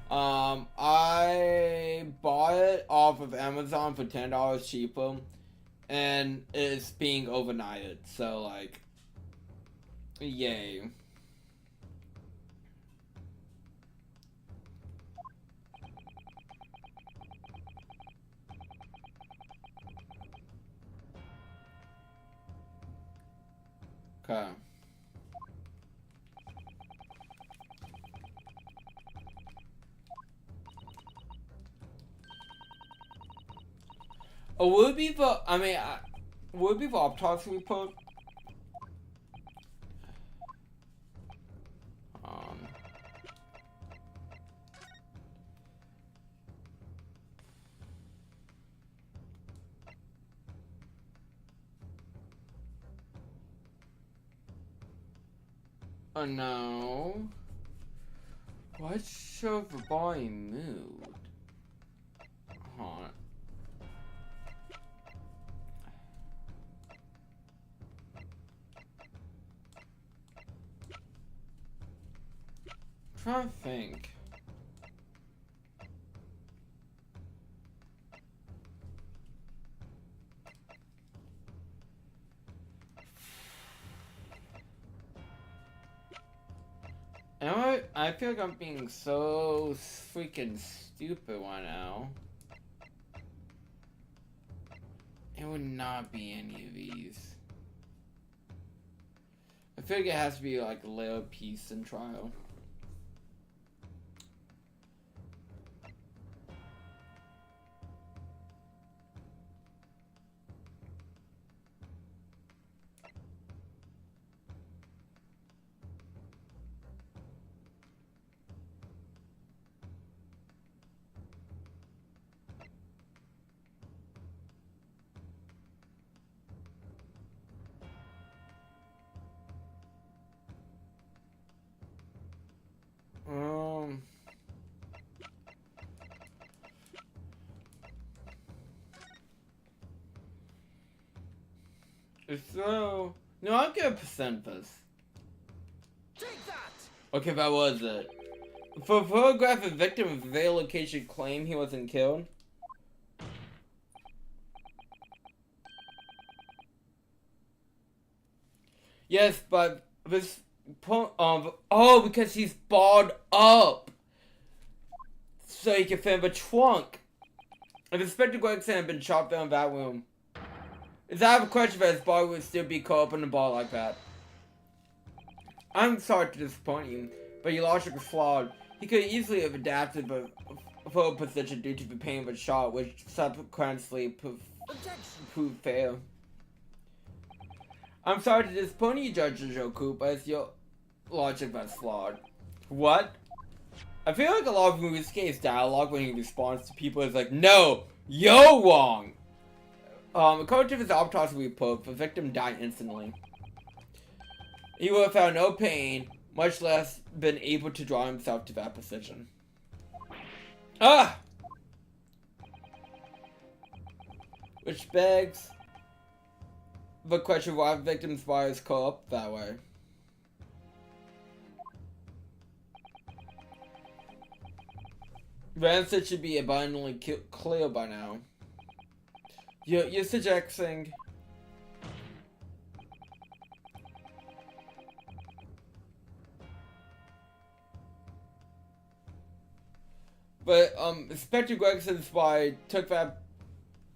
I bought it off of Amazon for $10 cheaper, and it's being overnighted, so, like, yay. Okay. Oh, would it be the, would it be the autopsy report? Oh no. What show the body moved? Huh. I'm trying to think. I feel like I'm being so freaking stupid right now. It would not be any of these. I feel like it has to be like a little piece in trial. So, no, I'll give a percent this. Take that! Okay, that was it. For photograph a victim of their location claim he wasn't killed. Yes, but this because he's barred up, so he can fit in the trunk. If Inspector Gregson had been shot down in that room, is I have a question that his body would still be caught up in the bar like that. I'm sorry to disappoint you, but your logic was flawed. He could easily have adapted the photo position due to the pain of a shot, which subsequently proved fair. I'm sorry to disappoint you, Judge Joku, but it's your logic that's flawed. What? I feel like a lot of movies case dialogue when he responds to people is like, no, you're wrong! According to his autopsy report, the victim died instantly. He would have found no pain, much less been able to draw himself to that position. Ah! Which begs the question why the victim's body is cut up that way. The answer should be abundantly clear by now. You're suggesting... But, Inspector Gregson's body took that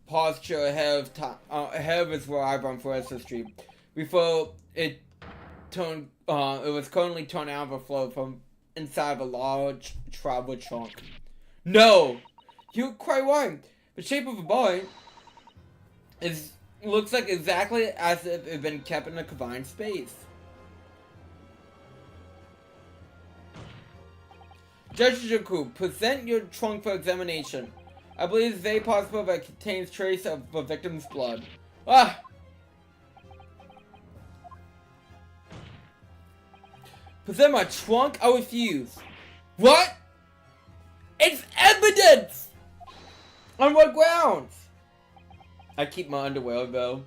posture ahead of time, ahead of his arrival on Forest Street, before it was currently torn out of the floor from inside of a large travel trunk. No! You're quite right. The shape of the body looks like exactly as if it had been kept in a confined space. Judge Joku, present your trunk for examination. I believe it's very possible that it contains trace of the victim's blood. Ah! Present my trunk? I refuse. What? It's evidence! On what grounds? I keep my underwear though.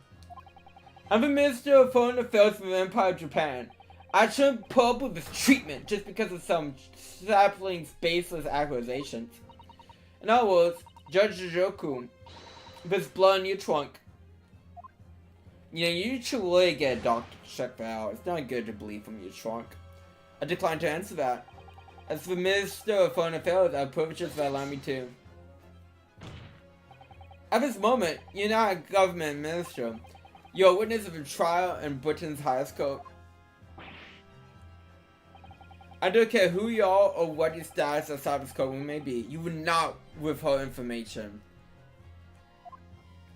I'm the Minister of Foreign Affairs for the Empire of Japan. I shouldn't put up with this treatment just because of some sapling's baseless accusations. In other words, Judge Joku, there's blood in your trunk. You know, you should really get a doctor to check that out. It's not good to bleed from your trunk. I decline to answer that. As the Minister of Foreign Affairs, I have privileges that allow me to. At this moment, you're not a government minister. You're a witness of a trial in Britain's highest court. I don't care who you are or what your status outside this courtroom may be. You will not withhold information.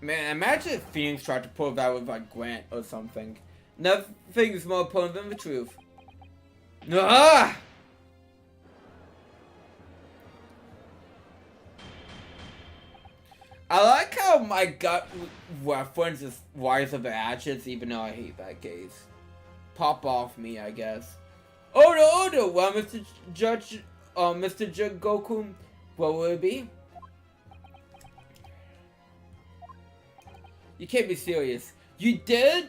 Man, imagine if Phoenix tried to pull that with like Grant or something. Nothing is more important than the truth. Ah! I like how my gut reference is Rise of the Ashes, even though I hate that case. Pop off me, I guess. Order! Well, Mr. Judge, Mr. Goku, what will it be? You can't be serious. You did?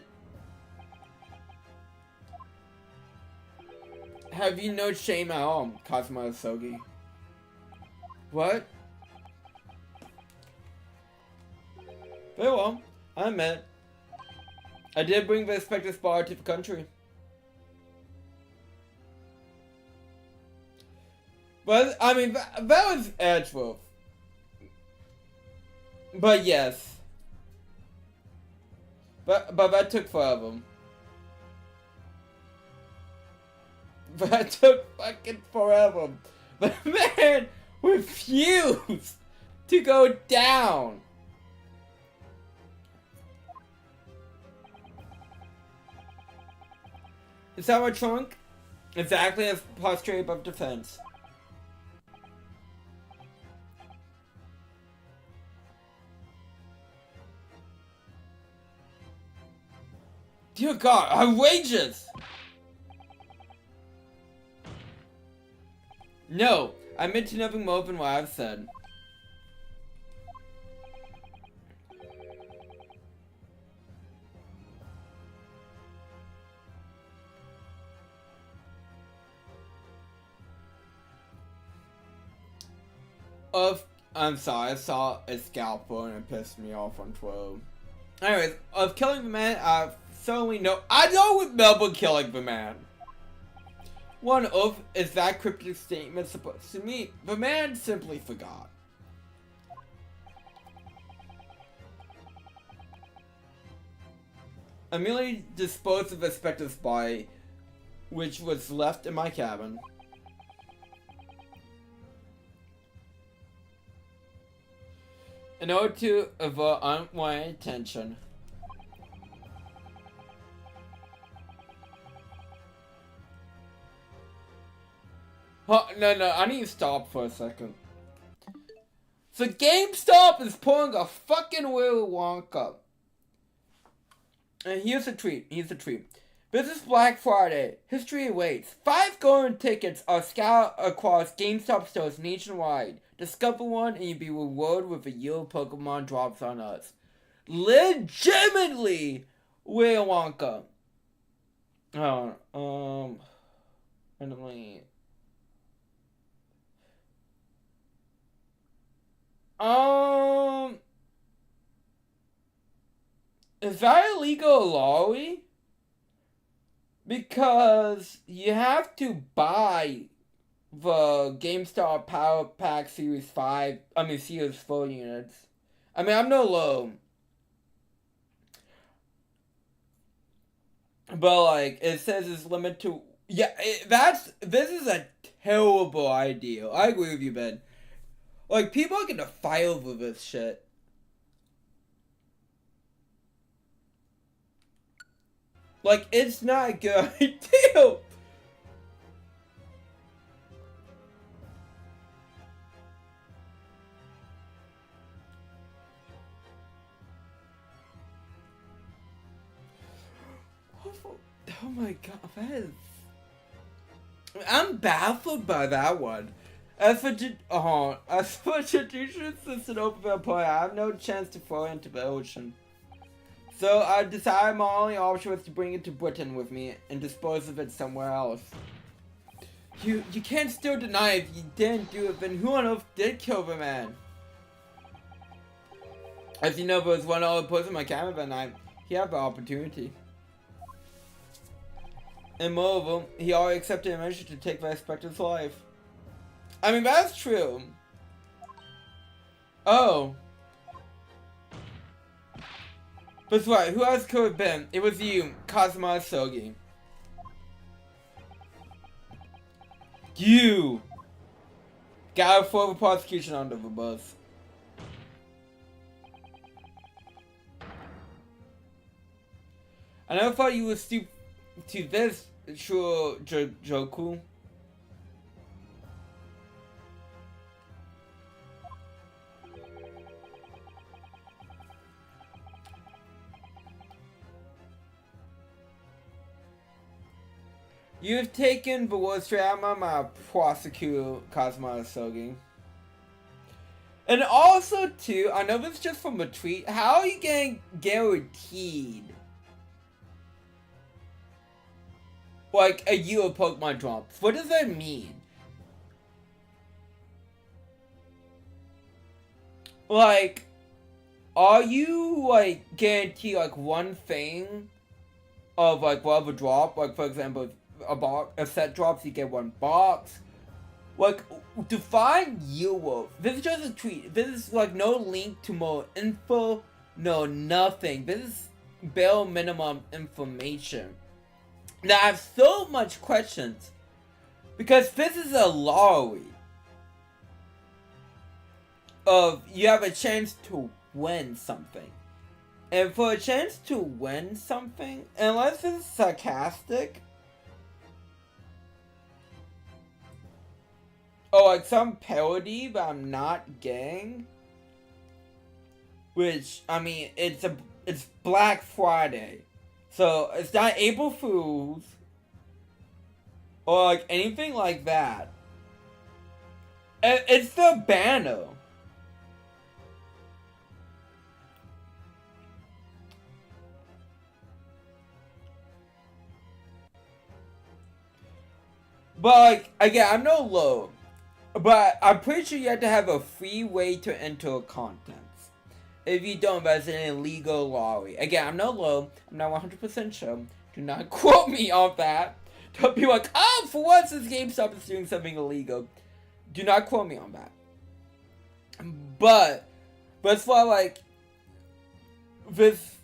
Have you no shame at all, Kazuma Sogi? What? Very well, I admit. I did bring the Inspector's bar to the country. But, I mean, that was Edgeworth. But yes. But that took forever. That took fucking forever. The man refused to go down. Is that my trunk? Exactly as postulated above defense. Dear God, outrageous! No, I meant to nothing more than what I've said. I'm sorry, I saw a scalpel and it pissed me off on Twitter. Anyways, of killing the man, I certainly know. I know remember killing the man. One of is that cryptic statement supposed to mean? The man simply forgot. I merely disposed of Spectre's body, which was left in my cabin. In order to avert unwanted attention. Oh, no, I need to stop for a second. So GameStop is pulling a fucking Willy Wonka. And here's the tweet. This is Black Friday. History awaits. 5 golden tickets are scattered across GameStop stores nationwide. Discover one and you'll be rewarded with a yellow Pokemon drops on us. Legitimately, Willy Wonka. Randomly. Is that illegal lottery? Because you have to buy the GameStop Power Pack Series 4 units. I mean, I'm no low. But, like, it says it's limited to... Yeah, this is a terrible idea. I agree with you, Ben. Like, people are gonna fight over this shit. Like, it's not a good idea. Oh my god, that is... I'm baffled by that one. As for tradition since an open play, I have no chance to fall into the ocean. So I decided my only option was to bring it to Britain with me and dispose of it somewhere else. You can't still deny if you didn't do it, then who on earth did kill the man? As you know, there was one other person in my camera that night. He had the opportunity. And moreover, he already accepted a measure to take the Spectre's life. I mean, that's true. Oh. But what? Who else could have been? It was you, Kazuma Sogi. You! Got a further prosecution under the bus. I never thought you would stoop to this, sure, Joku. You've taken the worst drama, my prosecutor, Kazuma Sogi. And also, too, I know this just from a tweet, how are you getting guaranteed like a year of Pokemon drops? What does that mean? Like, are you like guaranteed like one thing of like whatever drop? Like, for example, a set drops, you get one box. Like, to find Euro, this is just a tweet. This is like no link to more info, no nothing. This is bare minimum information. Now I have so much questions because this is a lottery of you have a chance to win something. And for a chance to win something, unless it's sarcastic, or like some parody that I'm not getting, which, I mean, it's Black Friday, so it's not April Fools, or like anything like that. It's the banner. But like, again, I'm no low. But I'm pretty sure you have to have a free way to enter contents. If you don't, that's an illegal lottery. Again, I'm not 100% sure. Do not quote me on that. Don't be like, oh, for once this GameStop is doing something illegal. Do not quote me on that. But as far like, with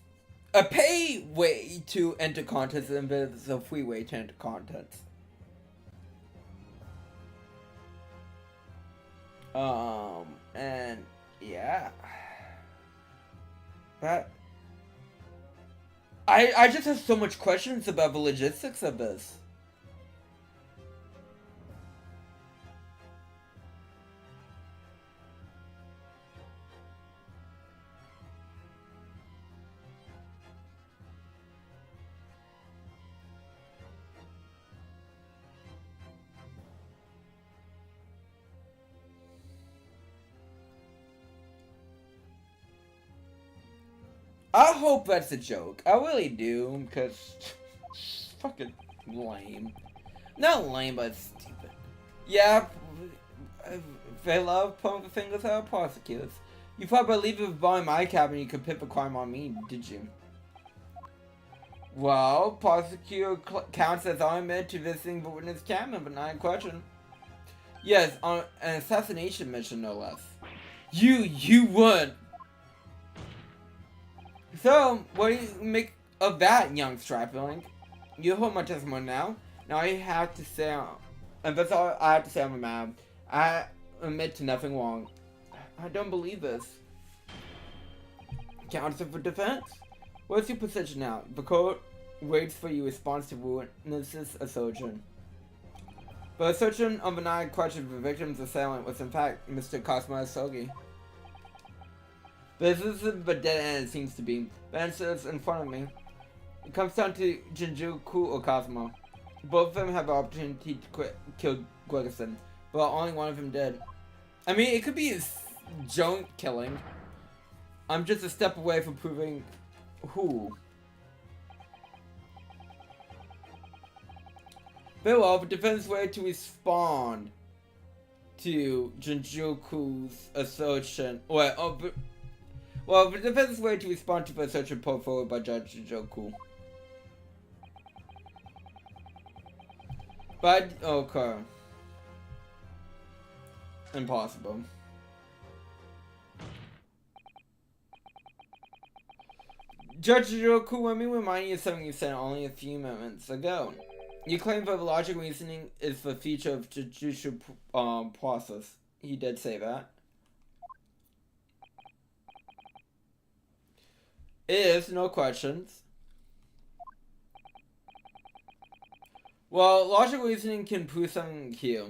a pay way to enter contents and there's a free way to enter contents. And yeah. That I just have so much questions about the logistics of this. I hope that's a joke. I really do, because fucking lame. Not lame, but stupid. Yeah, they love pointing the fingers at prosecutors. You thought by leaving behind my cabin you could pit the crime on me, did you? Well, prosecutor counts as armament to visiting the witness cabin, but not in question. Yes, on an assassination mission, no less. You would. So, what do you make of that, young stripling? You hold my testimony now. Now I have to say, and that's all I have to say on the matter. I admit to nothing wrong. I don't believe this. Counsel for defense? What's your position now? The court waits for your response to witnesses assertion. The assertion of a non-question of the victim's assailant was in fact Mr. Cosmo Asogi. This isn't the dead end it seems to be. The answer is in front of me. It comes down to Jinjuku or Cosmo. Both of them have the opportunity to kill Gregerson, but only one of them did. I mean, it could be a joint killing. I'm just a step away from proving who. Very well, the defense way to respond to Jinjuku's assertion. Well, the defense way to respond to the assertion put forward by Judge Jinjuku. But, okay. Impossible. Judge Jinjuku, let me remind you of something you said only a few moments ago. You claim that logic reasoning is the feature of the judicial process. He did say that. It is, no questions. Well, logical reasoning can prove something here.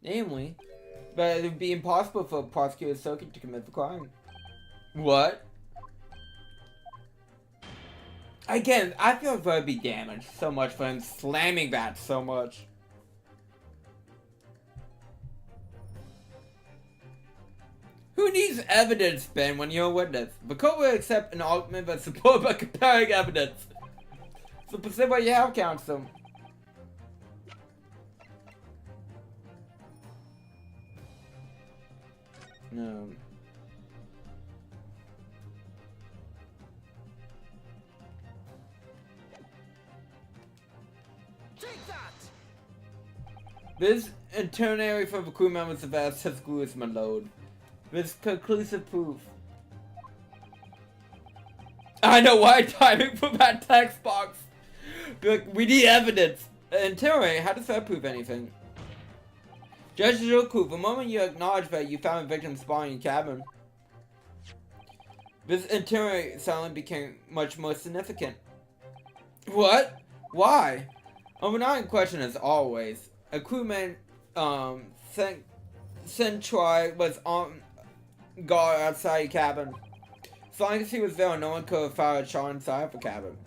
Namely, that it would be impossible for a prosecutor circuit to commit the crime. What? Again, I feel like I'd be damaged so much for him slamming that so much. Who needs evidence, Ben, when you're a witness? The court will accept an argument that's supported by comparing evidence. So present what you have, counsel. No. Take that! This itinerary for the crew members of SS Crew is my load. With conclusive proof. I know why timing for that text box. Like, we need evidence. Itinerary, how does that prove anything? Judge Joku, the moment you acknowledge that you found a victim's body in your cabin, this itinerary suddenly became much more significant. What? Why? We're not in question as always. A crewman, Centroy was on guard outside your cabin. As long as he was there, no one could have fired a shot inside of the cabin.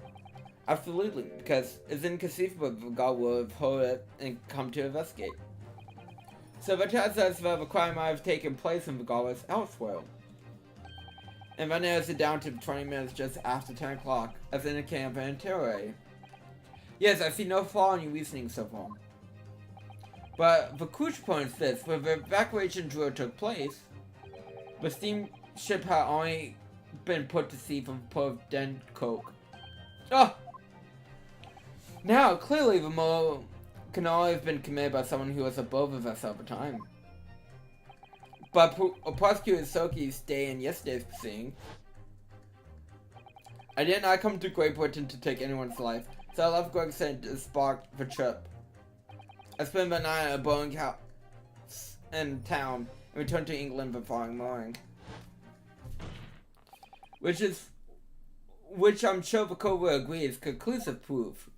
Absolutely, because it's inconceivable the guard would have heard it and come to investigate. So the chances that the crime might have taken place in the guard was elsewhere. And then there's it down to 20 minutes just after 10 o'clock, as indicated by an itinerary. Yes, I see no flaw in your reasoning so far. But the crucial point is this: when the evacuation drill took place, the steamship had only been put to sea from the port of Dunkirk. Oh! Now, clearly the murder can only have been committed by someone who was above the vessel at the time. But prosecutor Soki's stay in yesterday's proceeding, I did not come to Great Britain to take anyone's life, so I left Gregson to spark the trip. I spent the night at a Boeing house in town and returned to England the following morning. Which I'm sure the court will agree is conclusive proof.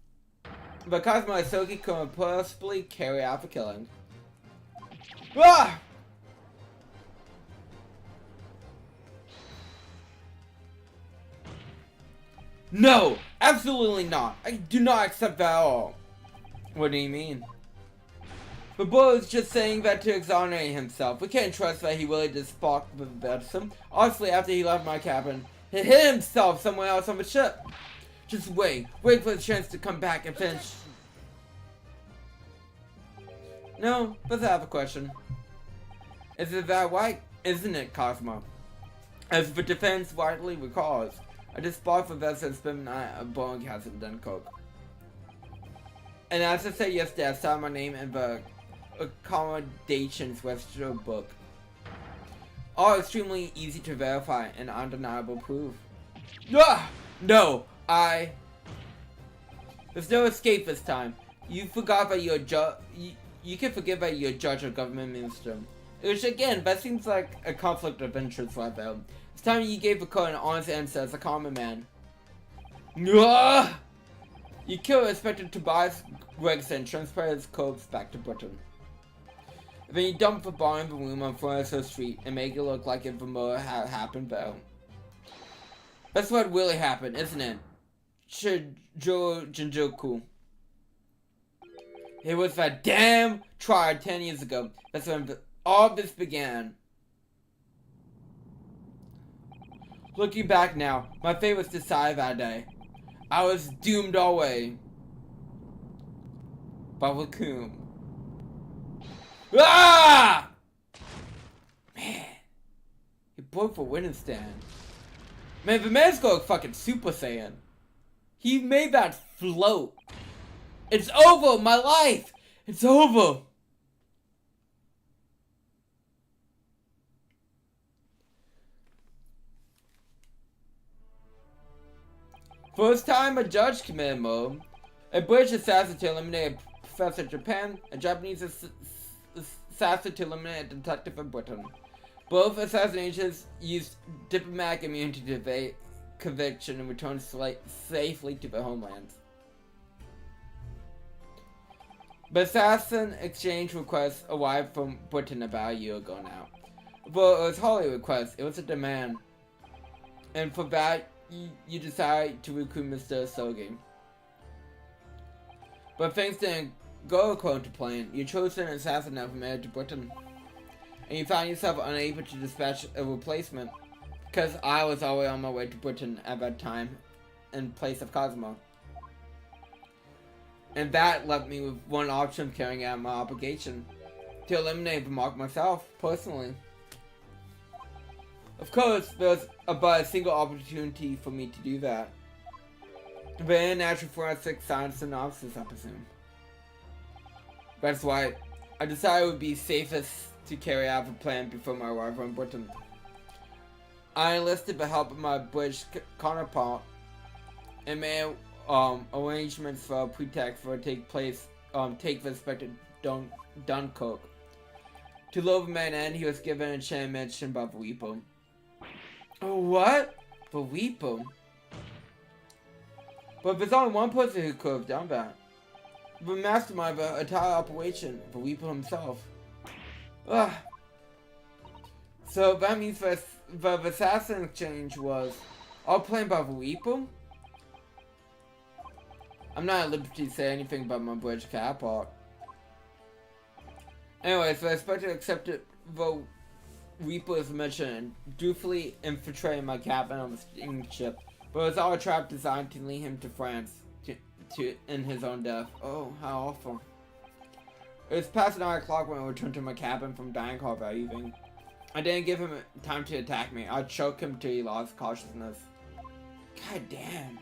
But Cosmo and Soki could possibly carry out the killing. Ah! No! Absolutely not! I do not accept that at all. What do you mean? The boy was just saying that to exonerate himself. We can't trust that he really did spark the medicine. Honestly, after he left my cabin, he hid himself somewhere else on the ship. Just wait for the chance to come back and finish. No, let's have a question. Is it that right? Isn't it, Cosmo? As the defense rightly recalls, I just sparked the vessel and spent the night at Boeing House in Dunkirk. And as I said yesterday, I saw my name in the accommodations register book. All extremely easy to verify and undeniable proof. Ah! No, there's no escape this time. You forgot that you're you can forget that you're a judge or government minister. Which again, that seems like a conflict of interest right there. It's time you gave the court an honest answer as a common man. Ah! You killed Inspector Tobias Gregson and transferred his corpse back to Britain. Then you dumped the bar in the room on Forester Street and make it look like if the murder had happened though. That's what really happened, isn't it? Jinjuku. It was that damn trial 10 years ago. That's when all this began. Looking back now, my fate was decided that day. I was doomed always. By Wakum. Ah! Man. He broke for winning stand. Man, the man's going fucking Super Saiyan. He made that float. It's over, my life! It's over! First time a judge committed murder. A British assassin to eliminate a professor in Japan. A Japanese assassin to eliminate a detective in Britain. Both assassinations used diplomatic immunity to evade conviction and return safely to their homelands. The assassin exchange request arrived from Britain about a year ago now. But it was hardly a request, it was a demand. And for that, you decided to recruit Mr. Sogi. But things didn't go according to plan. You chose an assassin that was married to Britain. And you found yourself unable to dispatch a replacement. Because I was already on my way to Britain at that time, in place of Cosmo. And that left me with one option of carrying out my obligation. To eliminate the mark myself, personally. Of course, there was but a single opportunity for me to do that. The international forensic science synopsis, I presume. That's why I decided it would be safest to carry out the plan before my arrival in Britain. I enlisted the help of my British counterpart and made arrangements for a pretext for take the Inspector Dunkirk. To lure the man in, he was given a chain mention about the Reaper. Oh, what? The Reaper? But there's only one person who could have done that. The mastermind of the entire operation, the Reaper himself. Ugh. So that means the assassin exchange was all planned by the Reaper? I'm not at liberty to say anything about my British counterpart. Anyways, the Inspector accepted the Reaper's mission and dutifully infiltrated my cabin on the steamship, but it was all a trap designed to lead him to France to in his own death. Oh, how awful. It was past 9 o'clock when I returned to my cabin from dining hall that evening. I didn't give him time to attack me. I choked him till he lost consciousness. God damn.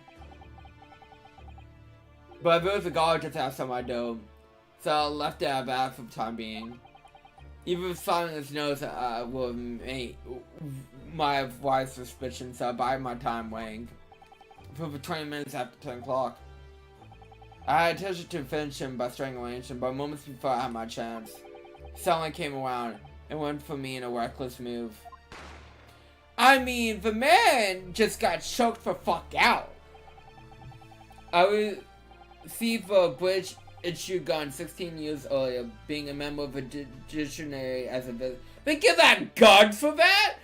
But if it was a guard, just have some I do. So I left it at that for the time being. Even with silence knows that I will make my wife's suspicion, so I bide my time waiting. For 20 minutes after 10 o'clock. I had intention to finish him by strangling him, but moments before I had my chance, someone came around and went for me in a reckless move. I mean, the man just got choked for fuck out. I received a British issued gun 16 years earlier, being a member of a dictionary as a visit. They give that gun for that?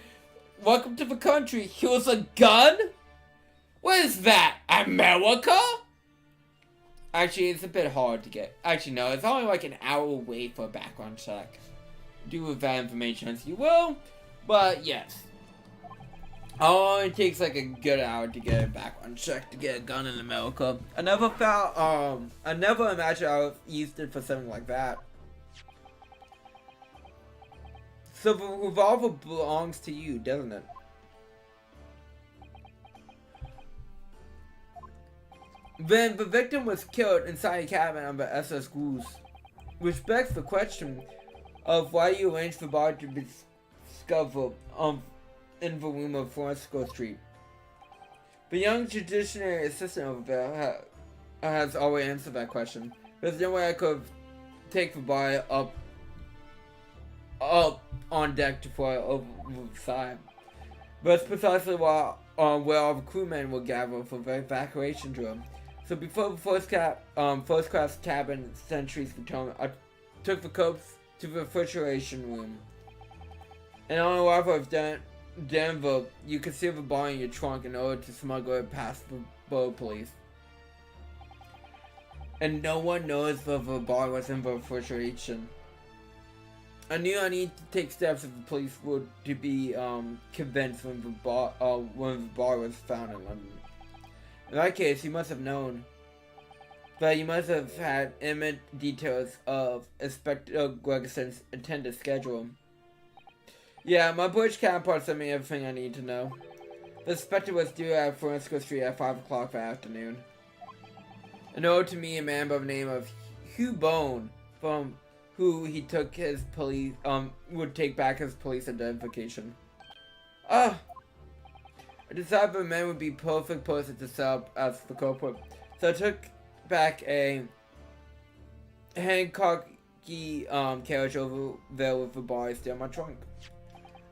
Welcome to the country. Here's a gun? What is that? America? Actually, it's a bit hard to get. Actually, no, it's only like an hour wait for a background check. Do with that information as you will, but yes. It only takes like a good hour to get a background check to get a gun in America. I never imagined I would used it for something like that. So the revolver belongs to you, doesn't it? Then the victim was killed inside a cabin on the SS Goose, which begs the question of why you arranged the body to be discovered in the room of Francisco Street. The young judiciary assistant over there has already answered that question. There's no way I could take the body up on deck to fly over the side. But it's precisely where all the crewmen will gather for the evacuation drill. So before the first class cabin sentries returned, I took the corpse to the refrigeration room. And on arrival of Denver, you could see the body in your trunk in order to smuggle it past the boat police. And no one knows that the body was in the refrigeration. I knew I needed to take steps if the police were to be convinced when the body was found in London. In that case, you must have known. But you must have had imminent details of Inspector Gregerson's intended schedule. Yeah, my British counterpart sent me everything I need to know. The inspector was due at Francisco Street at 5 o'clock that afternoon. In order to meet a man by the name of Hugh Bone, from who he took his police, would take back his police identification. I decided the man would be perfect person to set up as the culprit, so I took back a Hancocky carriage over there with the body still in my trunk.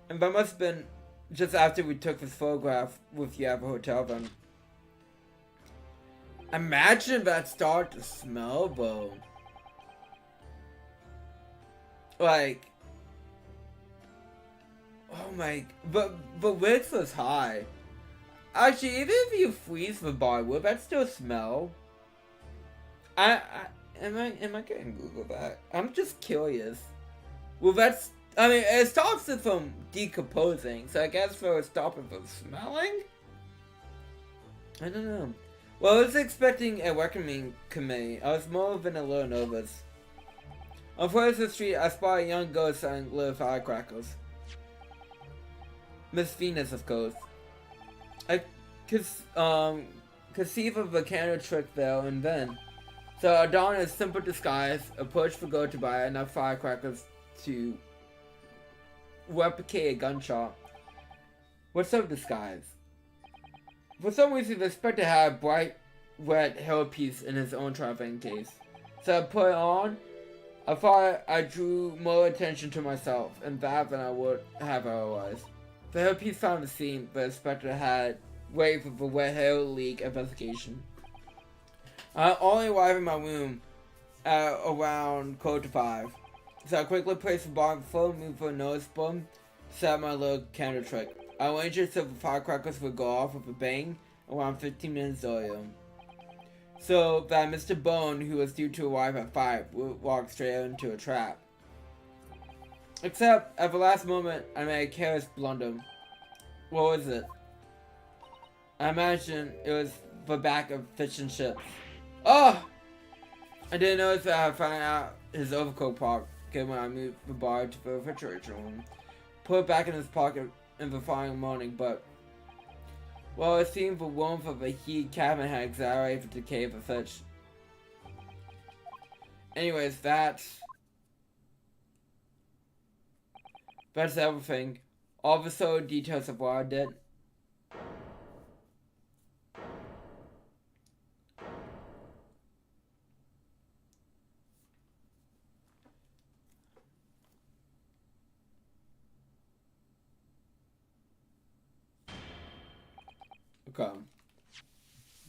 And that must have been just after we took this photograph with you at the hotel then. Imagine that started to smell, bro. Like, oh my, but Wix was high. Actually, even if you freeze the body, will that still smell? Am I getting Google that? I'm just curious. Well, I mean, it stops it from decomposing, so I guess it would stop it from smelling? I don't know. Well, I was expecting a welcoming committee. I was more than a little nervous. On Francis Street, I spotted a young girl selling little firecrackers. Miss Venus, of course. I conceive of a candle trick there and then. So I donned a simple disguise, approached the girl to buy enough firecrackers to replicate a gunshot. What's up disguise? For some reason, the inspector had a bright red hairpiece in his own traveling case. So I put it on. I thought I drew more attention to myself and that than I would have otherwise. The hairpiece found the scene, the inspector had waited for the wet hair leak investigation. I only arrived in my room at around 5:15. So I quickly placed the bar before moving for a notice board, set up my little candle trick. I arranged it so the firecrackers would go off with a bang around 15 minutes earlier. So that Mr. Bone, who was due to arrive at 5, would walk straight into a trap. Except, at the last moment, I made a careless blunder. What was it? I imagine it was the back of fish and chips. Oh! I didn't notice that I found out his overcoat pocket when I moved the bar to the refrigerator room. Put it back in his pocket in the following morning, but well, it seemed the warmth of the heat cabin had accelerated the decay of such. Anyways, that's everything. All the sort of details of what I did. Okay.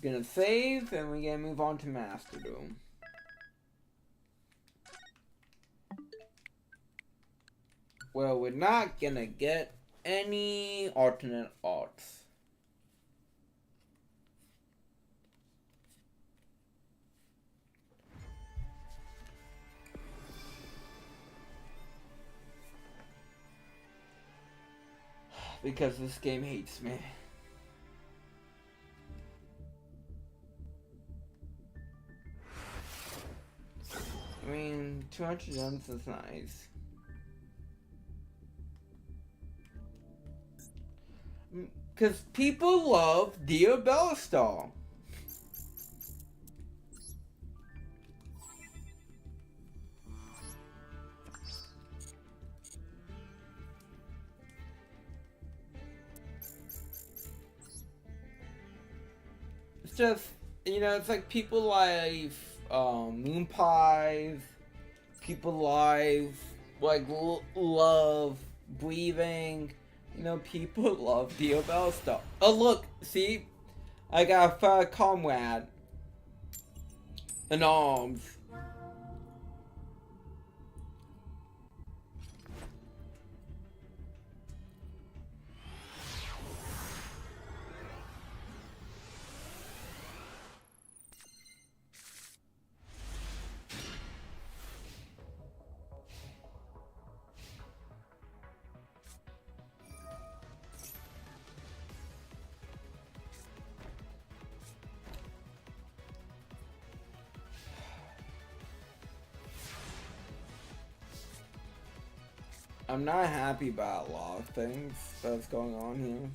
Gonna save, and we're gonna move on to Master Duel. Well, we're not gonna get any alternate arts. Because this game hates me. I mean, 200 gems is nice. Because people love Dear Bellastar. It's just, you know, it's like people like Moon Pies. People like love breathing. You know, people love Dear Bellastar. Oh look, see? I got a fur comrade. In arms. I'm not happy about a lot of things that's going on here.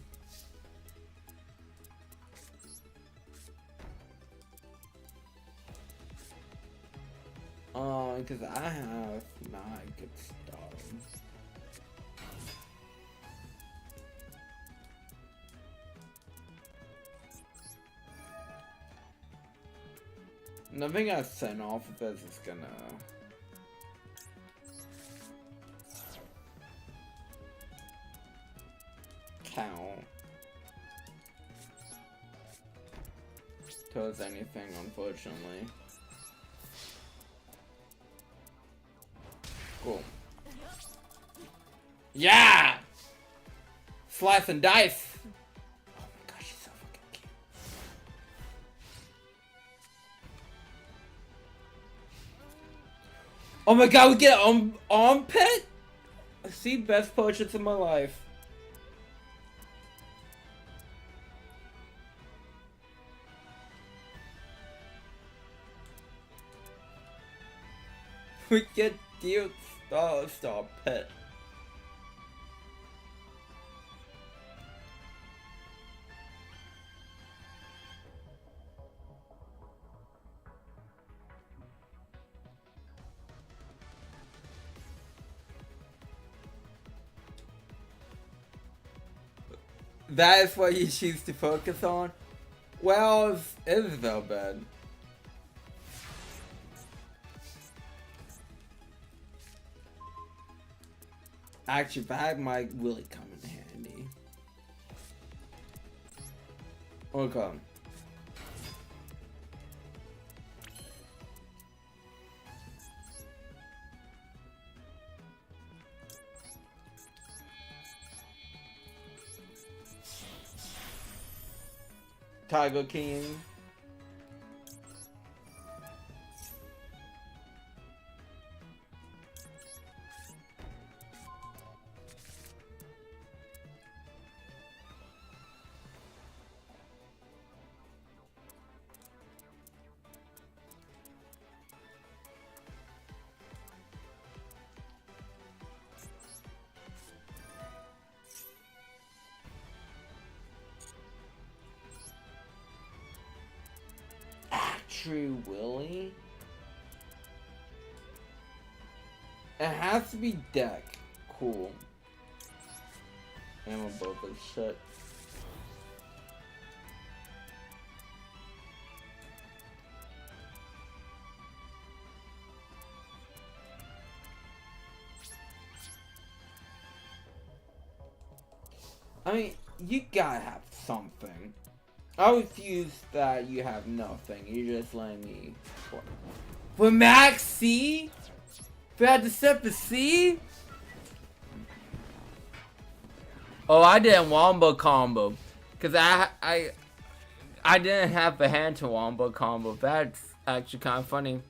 Because I have not good stuff. Nothing I sent off of this is gonna count towards anything, unfortunately. Cool. Yeah! Slice and dice! Oh my gosh, she's so fucking cute. Oh my god, we get an armpit? See, best purchase of my life. We get Dear Bellastar pet. That is what you choose to focus on? Well, it's though bad. Actually, that might really come in handy. Okay. Tiger King. True Willy. It has to be deck. Cool. I'm above this shit. I mean, you gotta have something. I refuse that you have nothing. You're just letting me. For Max C? For that Deceptive C? Oh, I didn't wombo combo. Cause I didn't have the hand to wombo combo. That's actually kind of funny.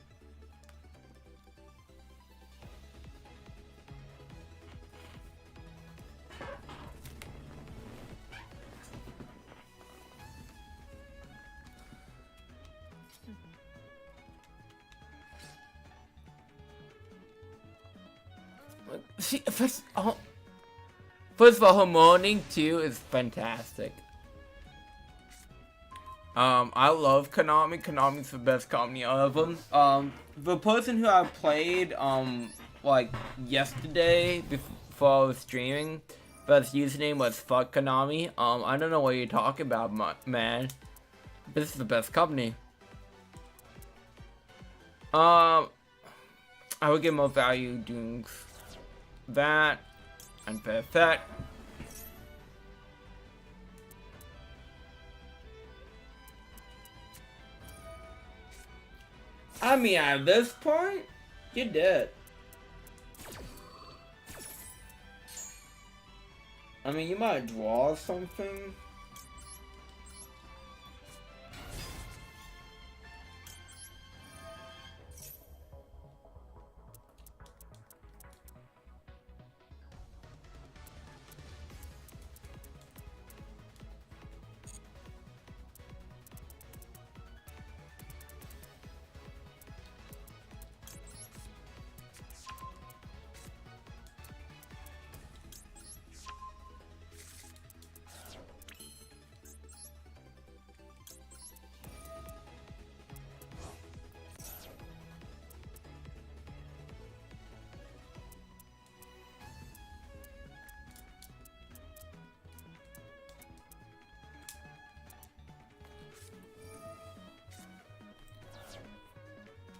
See, first of all, her morning too is fantastic. I love Konami. Konami's the best company of them. The person who I played, like yesterday before I was streaming, but his username was fuck Konami. I don't know what you're talking about, man. This is the best company. I would get more value doing that and perfect. I mean, at this point, you're dead. I mean, you might draw something.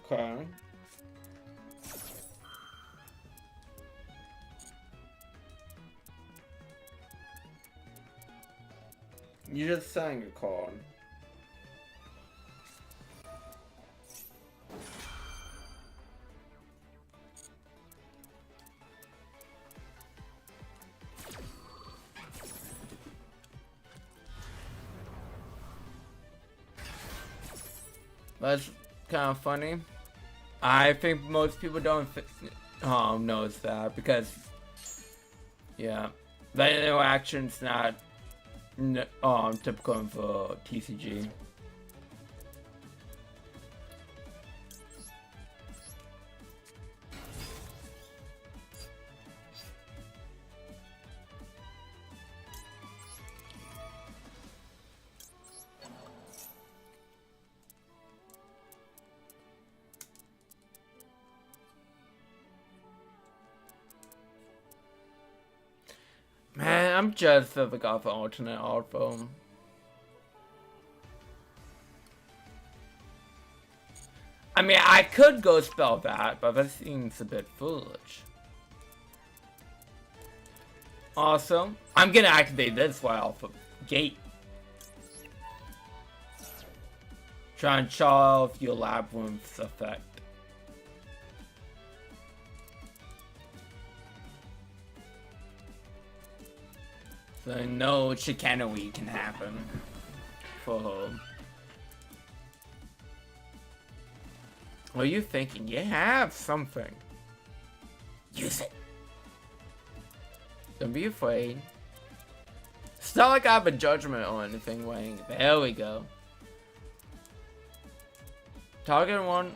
Okay. You just sang a card. That's kind of funny. I think most people don't notice that because, yeah, that interaction's not typical for TCG. Man, I'm just that we got the alternate art form. I mean, I could go spell that, but that seems a bit foolish. Also, I'm gonna activate this while for gate. Try and solve your labyrinth effect. So no chicanery can happen for her. What are you thinking? You have something. Use it. Don't be afraid. It's not like I have a judgment or anything, Wang. There we go. Target one.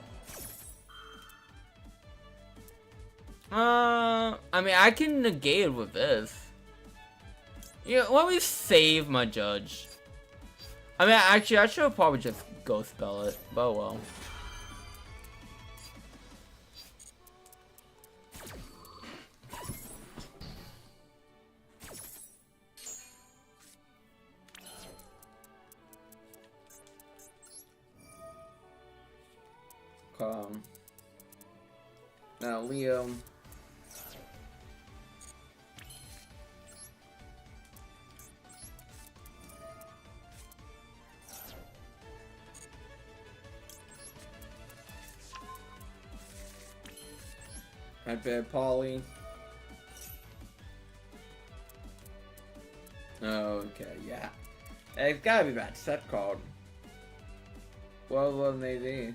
I mean, I can negate it with this. Yeah, let me save my judge. I mean, actually, I should have probably just go spell it, but well. Now, Leo. Red Bear Polly. Okay, yeah. It's gotta be that set card. What was maybe?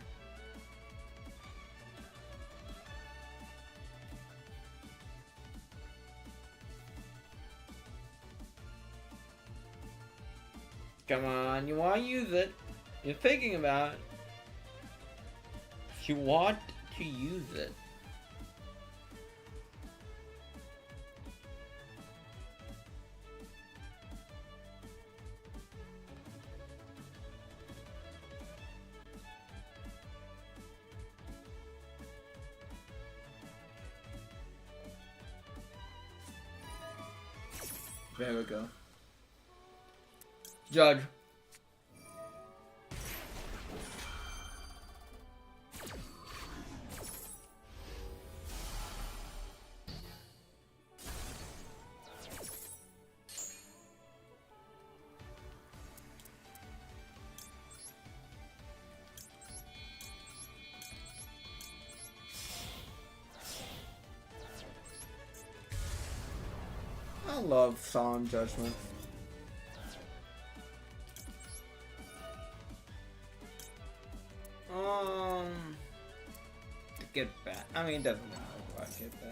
Come on, you want to use it. You're thinking about it. You want to use it. There we go. Judge. I love Solemn Judgment. Get back. I mean, it doesn't matter what I get back.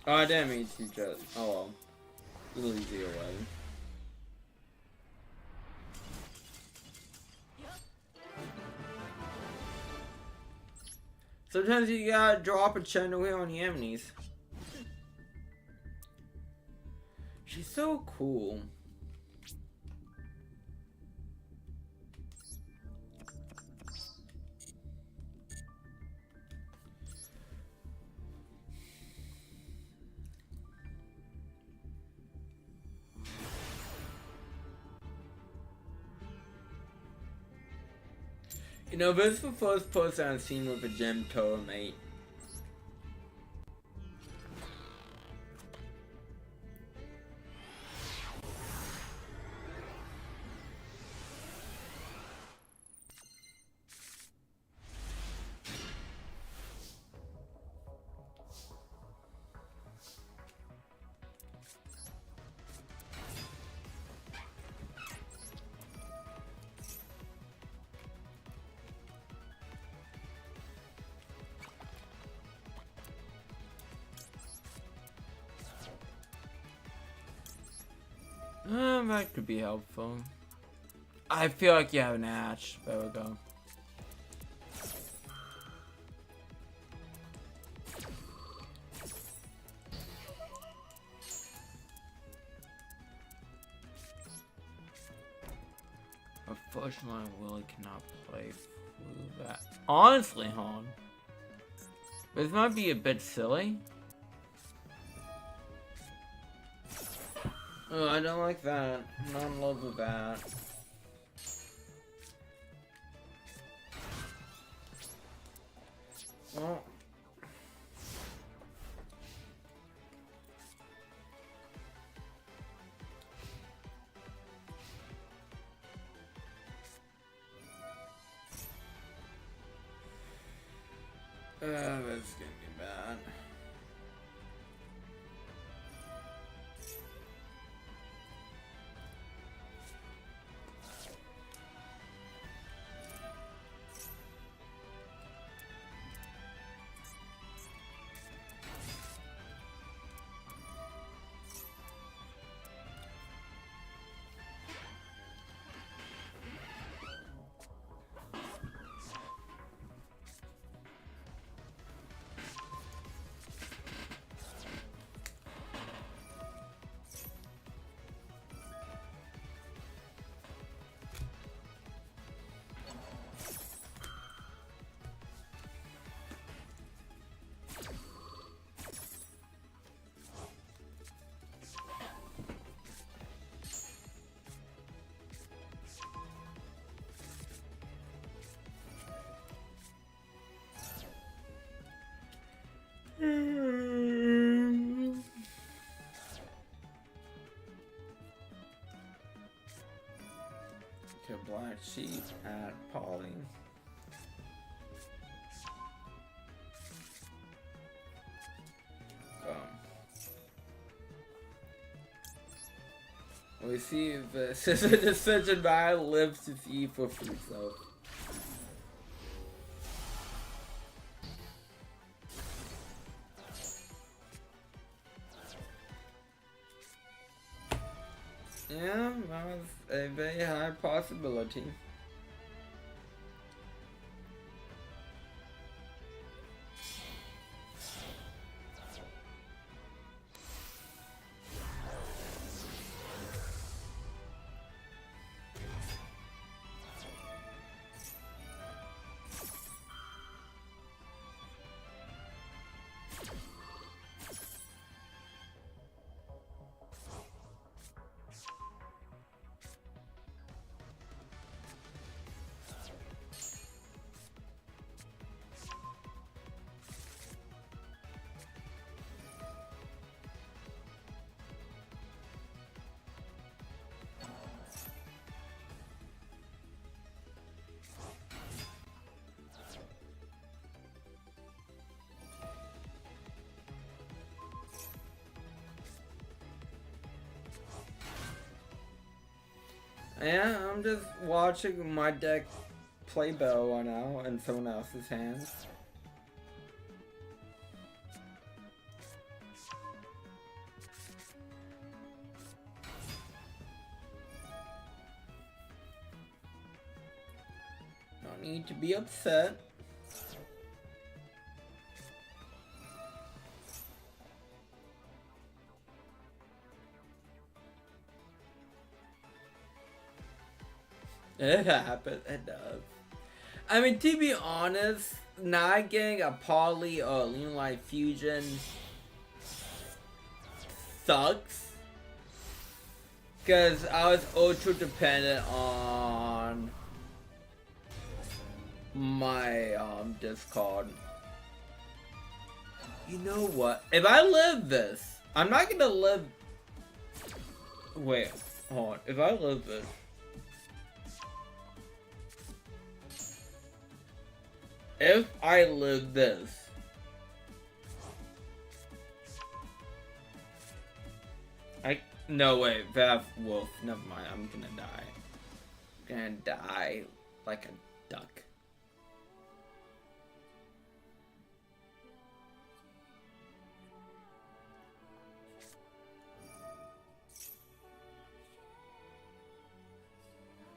Oh, I didn't mean to just. Oh well. A little easy away. Sometimes you gotta drop a chandelier on the enemies. She's so cool. You know, this is the first person I've seen with a gem totem, mate. That could be helpful. I feel like you have an ash. There we go. Unfortunately, I really cannot play through that. Honestly, hon. This might be a bit silly. Oh, I don't like that. I'm not in love with that. Well. That's gonna be bad. to Black Sheep at Polly. We see if the decision by lives to see for himself. Yeah, that was a very high possibility. Yeah, I'm just watching my deck play Bell right now in someone else's hands. No need to be upset. It happens. It does. I mean, to be honest, not getting a Poly or Light Fusion sucks. Because I was ultra dependent on my Discord. You know what? If I live this, I'm not gonna live. Wait, hold on. If I live this. If I live this, no wait, Vav Wolf, never mind, I'm gonna die. I'm gonna die like a duck.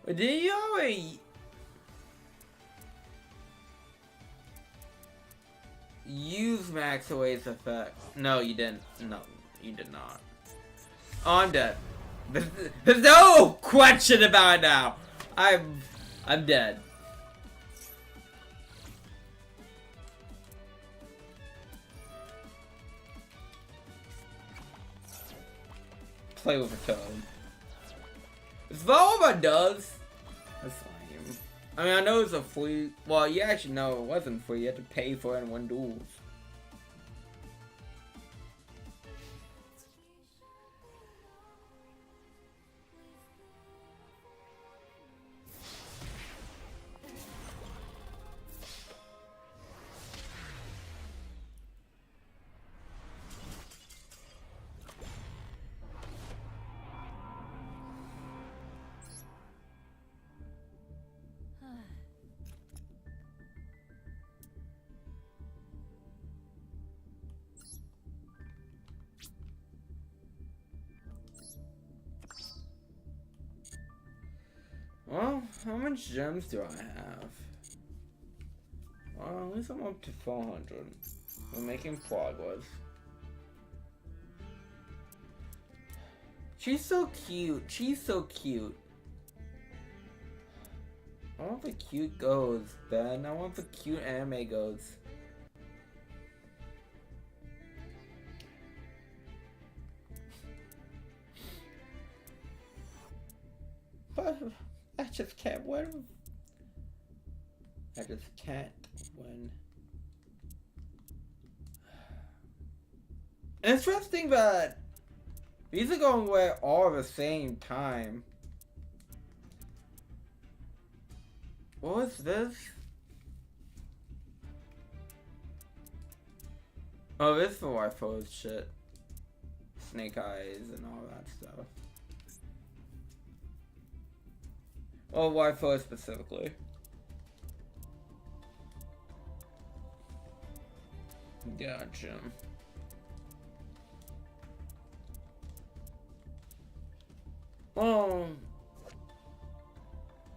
Did you already use Max Away's effect? No, you didn't. No, you did not. Oh, I'm dead. There's no question about it now. I'm dead. Play with a toad. Is that what it does? That's lame. I mean, I know it's a free. Well, you actually know it wasn't free. You had to pay for it and win duels. Well, how much gems do I have? Well, at least I'm up to 400. We're making progress. She's so cute. She's so cute. I want the cute ghosts, Ben. I want the cute anime ghosts. But I just can't win. I just can't win. Interesting that these are going away all at the same time. What was this? Oh, this is for waifu shit. Snake eyes and all that stuff. Oh, waifu specifically. Gotcha.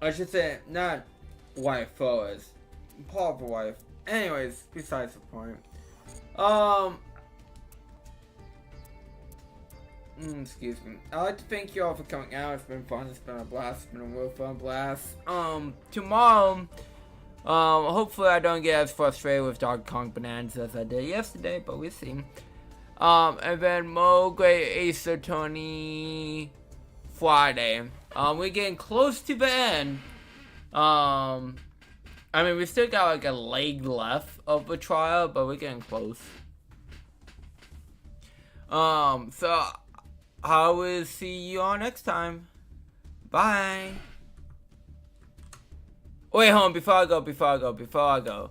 I should say, not waifu, is part of a wife. Anyways, besides the point. Excuse me. I'd like to thank you all for coming out. It's been fun. It's been a blast. It's been a real fun blast. Tomorrow, hopefully I don't get as frustrated with Donkey Kong Bonanza as I did yesterday, but we'll see. And then Mo Great Acer Tony Friday. We're getting close to the end. I mean, we still got like a leg left of the trial, but we're getting close. So I will see you all next time. Bye. Wait, hold on, before I go.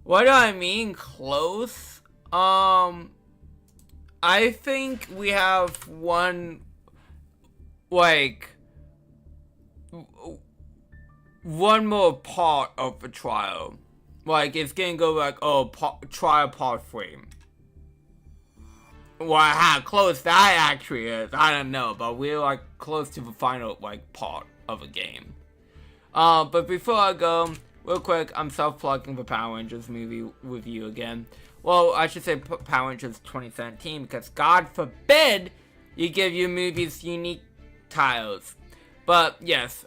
What do I mean close? I think we have one more part of the trial. Like, it's gonna go like, trial part 3. Well, how close that actually is, I don't know, but we're like close to the final part of a game. But before I go, real quick, I'm self-plugging the Power Rangers movie review again. Well, I should say Power Rangers 2017, because God forbid you give your movies unique titles. But yes,